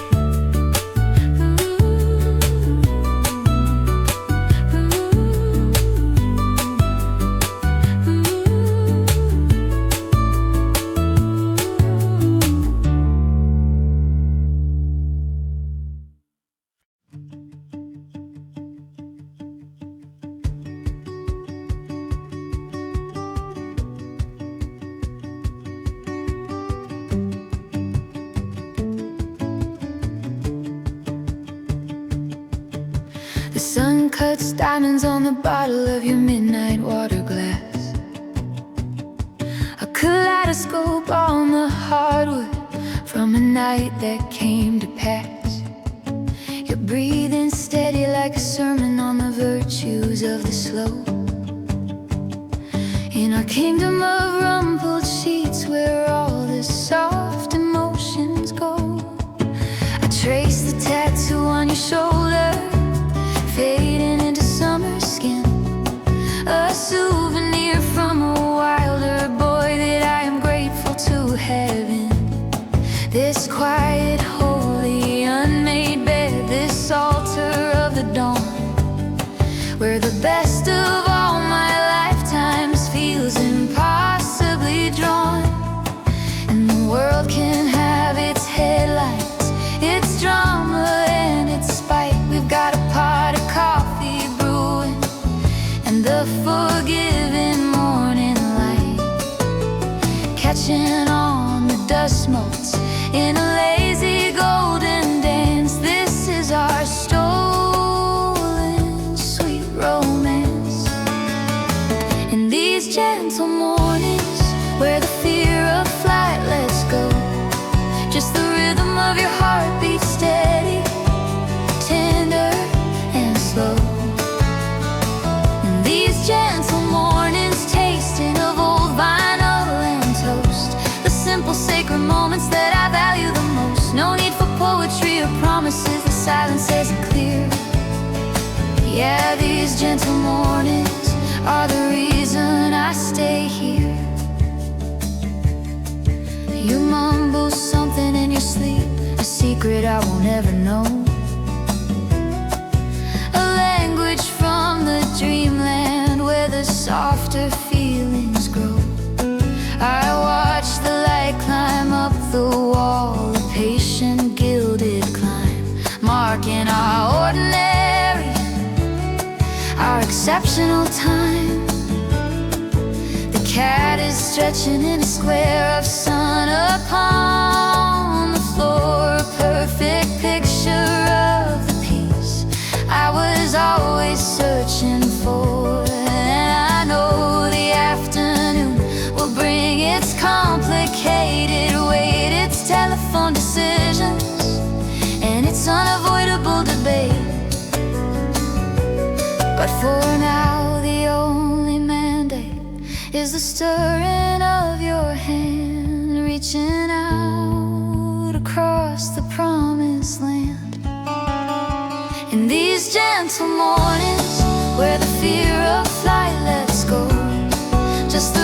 A: The sun cuts diamonds on the bottle of your midnight water glass, a kaleidoscope on the hardwood from a night that came to pass. You're breathing steady like a sermon on the virtues of the slow, in our kingdom of rumpled sheets where all the soft emotions go. I trace the tattoo on your shoulder, fading into summer skin, a souvenir from a wilder boy that I am grateful to have in this quiet, holy, unmade bed, this altar of the dawn, where the best of all my lifetimes feels impossibly drawn. And the world can have its headlights, its drama and its spite. We've got a pot of coffee brewing and the forgiving morning light, catching on the dust motes in a lazy golden dance. This is our stolen sweet romance. In these gentle mornings where the fear of flight lets go, just the rhythm of your heartbeat steady, tender and slow. In these gentle mornings, tasting of old vinyl and toast, the simple sacred moments that I value the most. No need for poetry or promises, the silence says it clear. Yeah, these gentle mornings are the reason I stay here. You mumble something in your sleep, a secret I won't ever know, a language from the dreamland where the softer feelings grow. I watch the light climb up the wall, a patient gilded climb, marking our ordinary, our exceptional time. The cat is stretching in a square of sun upon the floor, a perfect picture of the peace I was always searching for. And I know the afternoon will bring its complicated weight, its telephone decisions, and its unavoidable debate. But for now, the only mandate is the stirring of your hand, reaching out across the promised land. In these gentle mornings where the fear of flight lets go, just the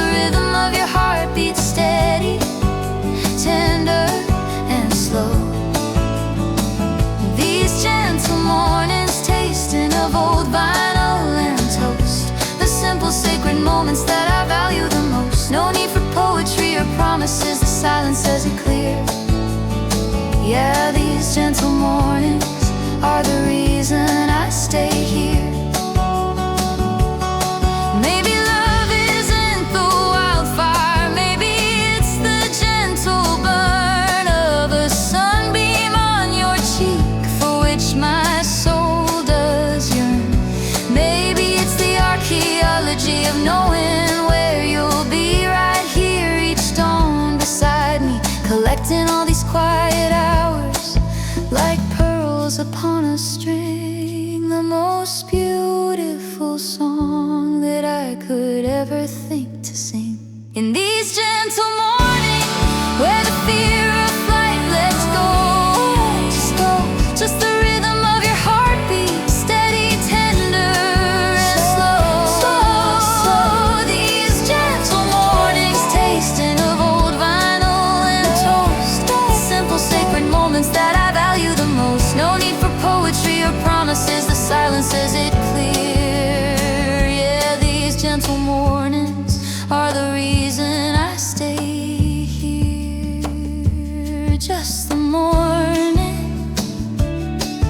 A: in all these quiet hours, like pearls upon a string. The most beautiful song that I could ever think to sing. In these gentle mornings, where the fear of flight lets go, just the rhythm of your heartbeat, steady, tender, and slow. These gentle mornings, tasting of old vinyl and toast, simple sacred moments that I value the most. No need for poetry or promises, the silence says it clear. Yeah, these gentle mornings are the reason I stay here. Just the morning,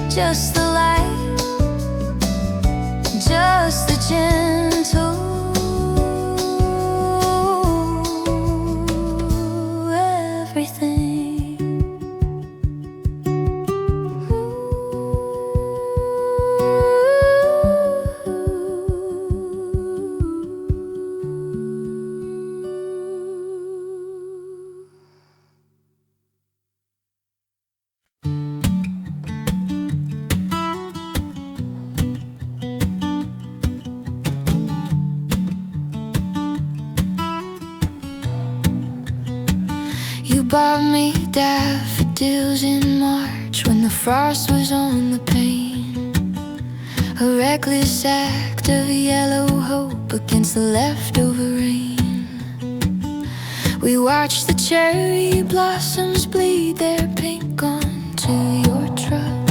A: just the light, just the gentle everything. You bought me daffodils in March when the frost was on the pane, a reckless act of yellow hope against the leftover rain. We watched the cherry blossoms bleed their pink onto your truck,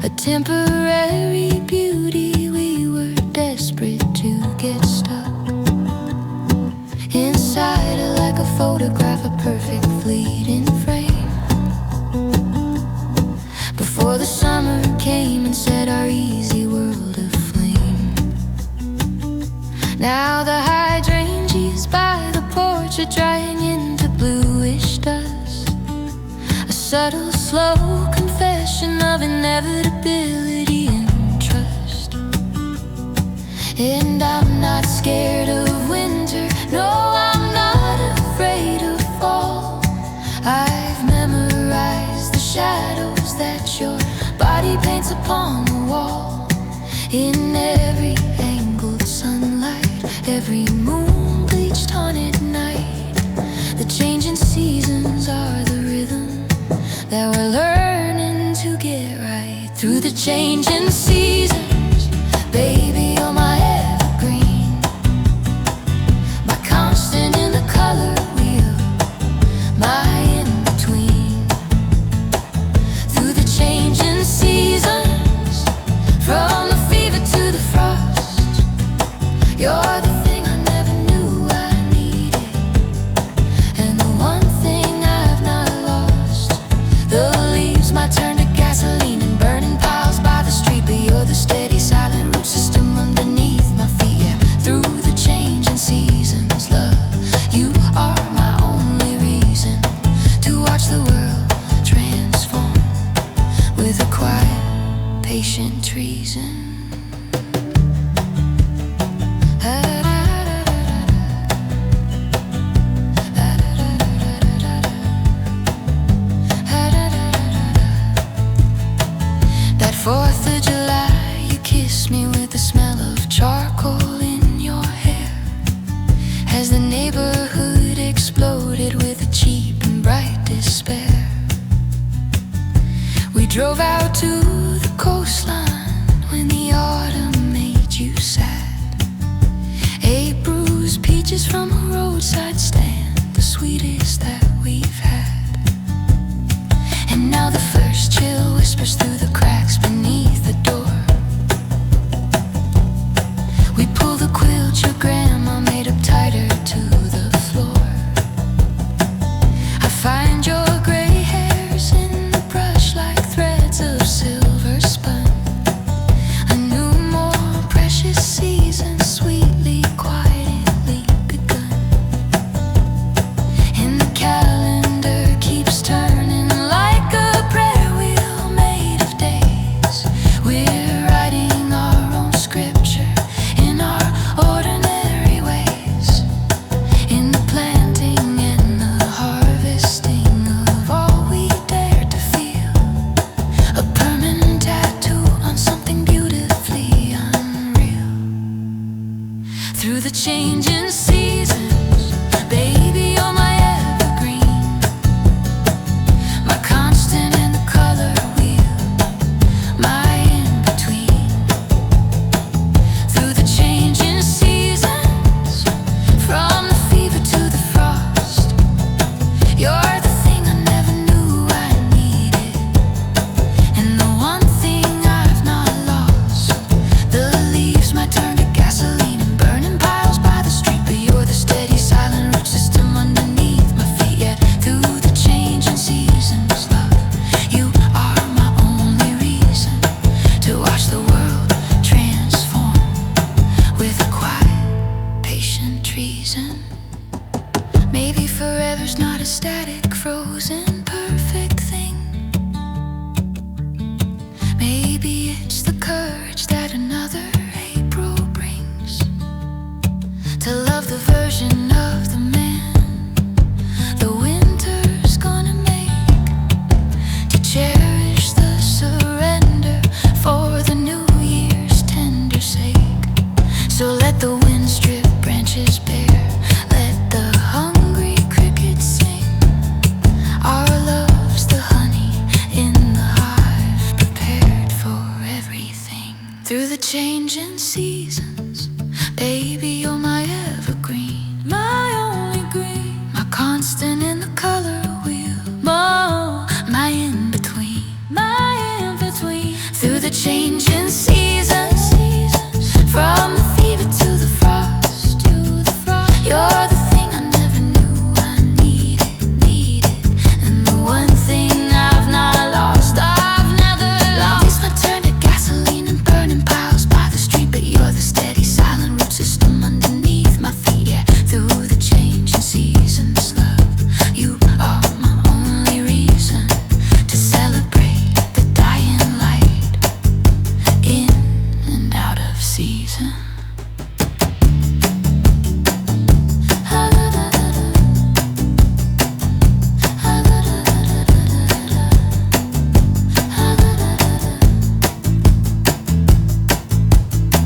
A: a temporary beauty. We were desperate to get stuck inside her like a photograph, a perfect fleeting frame, before the summer came and set our easy world aflame. Now the hydrangeas by the porch are drying into bluish dust, a subtle, slow confession of inevitability and trust. And I'm not scared of winter, no, I'm not afraid of fall. I've memorized the shadows that your body paints upon the wall. In every angled sunlight, every moon bleached haunted night, the changing seasons are the rhythm that we're learning to get right. Through the changing seasons, baby, you're my evergreen, my constant in the color wheel, my in-between. Through the changing seasons, from the fever to the frost, you're the thing I never knew I needed, and the one thing I've not lost. The leaves might turn to gasoline and burning piles by the street, but you're the steady, silent root system underneath my feet. Yeah, through the changing seasons, love, you are my only reason to watch the world transform with a quiet, patient treason. That 4th of July, you kissed me with the smell of charcoal in your hair, as the neighborhood exploded with a cheap and bright despair. We drove out to the coastline when the autumn made you sad, ate bruised peaches from a roadside stand, the sweetest that we've had. And now the first chill whispers through the cracks beneath the door. We pull the quilt your grandma made up tighter to the floor. I find your gray hairs in the brush like threads of silver spun, a new, more precious season, sweetly, quietly begun. And the calendar keeps turning like a prayer wheel made of days. reason. Maybe forever's not a static, frozen, perfect thing. Maybe it's the courage that another April brings, to love the version of the man the winter's gonna make, to cherish the surrender for the new year's tender sake. So let the wind strip branches bare, let the hungry crickets sing. Our love's the honey in the hive, prepared for everything. Through the changing seasons, baby, you're my evergreen, my only green, my constant in the color wheel, my in-between, my in-between. Through the changing seasons, from the fever to the frost, you're the thing I never knew I needed, and the one thing I've not lost, I've never lost. It's my turn to gasoline and burning piles by the street, but you're the steady, silent root system underneath my feet. Yeah, through the changing seasons, love, you are my only reason to celebrate the dying light, in and out of season.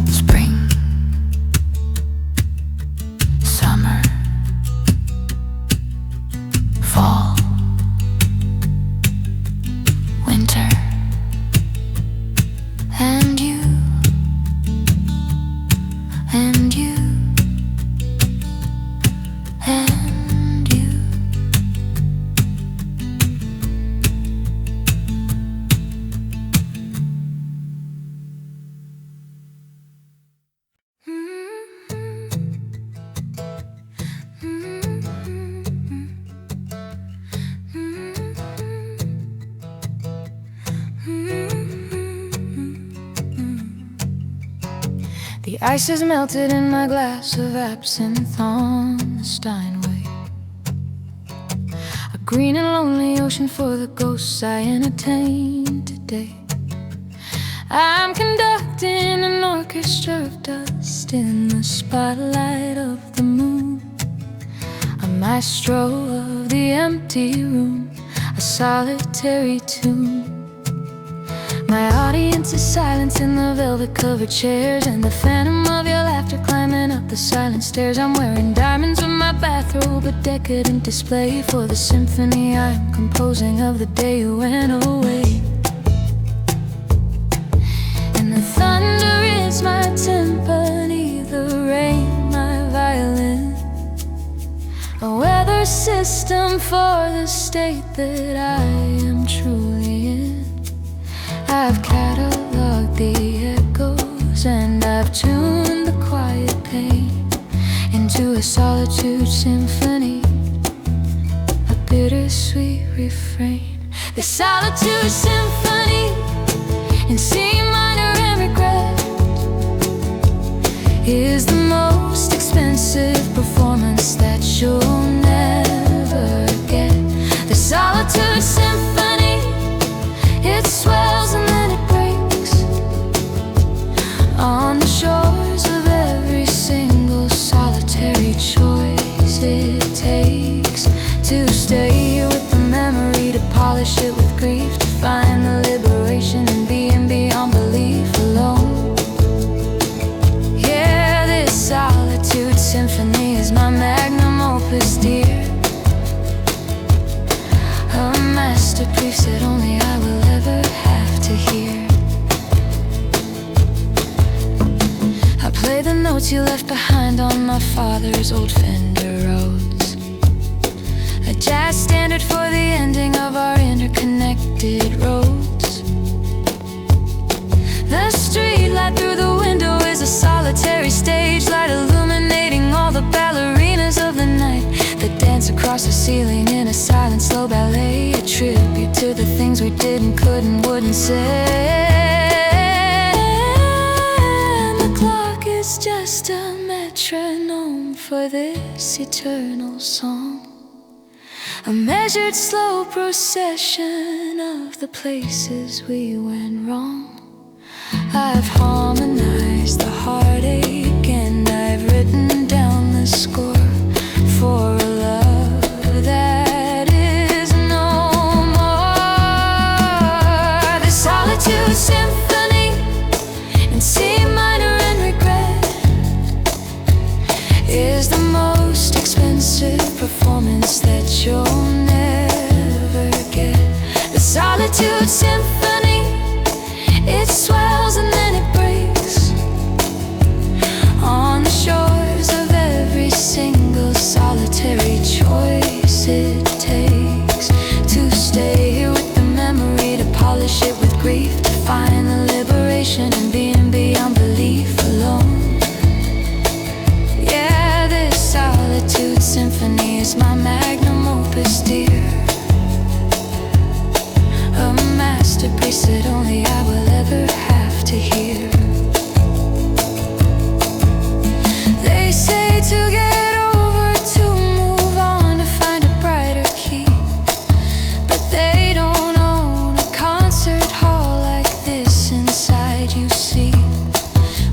A: Spring, summer, fall, winter, and you, and you, and you. The ice has melted in my glass of absinthe on the Steinway, a green and lonely ocean for the ghosts I entertain today. I'm conducting an orchestra of dust in the spotlight of the moon, a maestro of the empty room, a solitary tune. My audience is silence in the velvet-covered chairs, and the phantom of your laughter climbing up the silent stairs. I'm wearing diamonds with my bathrobe, a decadent display for the symphony I'm composing of the day you went away. And the thunder is my timpani, the rain my violin, a weather system for the state that I am truly in. I've cataloged the echoes, and I've tuned the quiet pain into a solitude symphony, a bittersweet refrain. The solitude symphony in C minor and regret is the most expensive performance that you'll never get. The solitude symphony, it swells and then it breaks on the shores of every single solitary choice it takes to stay here with the memory, to polish it with grief, to find the liberation in being beyond belief alone. Yeah, this solitude symphony is my magnum opus, dear, a masterpiece that only I will ever have to hear. I play the notes you left behind on my father's old Fender Rhodes, a jazz standard for the ending of our interconnected roads. The street light through the window is a solitary stage light, illuminating all the ballerinas of the night that dance across the ceiling in a silent slow ballet, a tribute to the things we did and couldn't, wouldn't say. And the clock is just a metronome for this eternal song, a measured, slow procession of the places we went wrong. I've harmonized the heartache and I've written down the score for a love that is no more. The Solitude Symphony in C minor and regret is the most expensive performance that you'll never get. The Solitude Symphony, it swells and then it breaks on the shores of every single solitary choice it takes to stay here with the memory, to polish it with grief, to find the liberation in being beyond belief alone. Yeah, this Solitude Symphony is my magnum opus, dear, a masterpiece that only I will ever have to hear. They say to get over, to move on, to find a brighter key, but they don't own a concert hall like this inside, you see,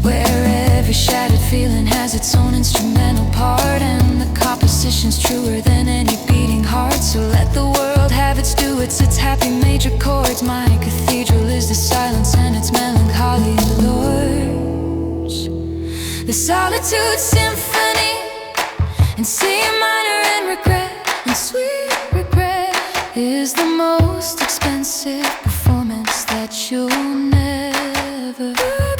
A: where every shattered feeling has its own instrumental part, and the composition's truer than any beating heart. So let the world have its duets, its happy major chords. My cathedral is the silence and its melancholy lords. The Solitude Symphony in C minor and regret, and sweet regret, is the most expensive performance that you'll never forget.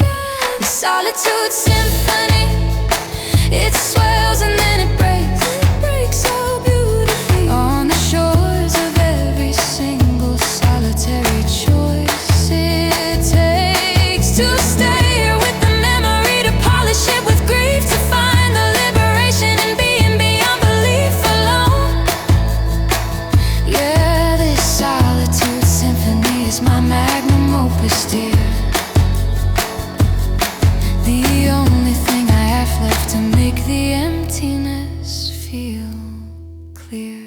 A: The Solitude Symphony, it swells and then it breaks so beautifully on the shores of every single solitary choice it takes to stay here with the memory, to polish it with grief, to find the liberation in being beyond belief alone. Yeah, this Solitude Symphony is my magnum opus, dear, the only thing I have left to make the emptiness feel clear.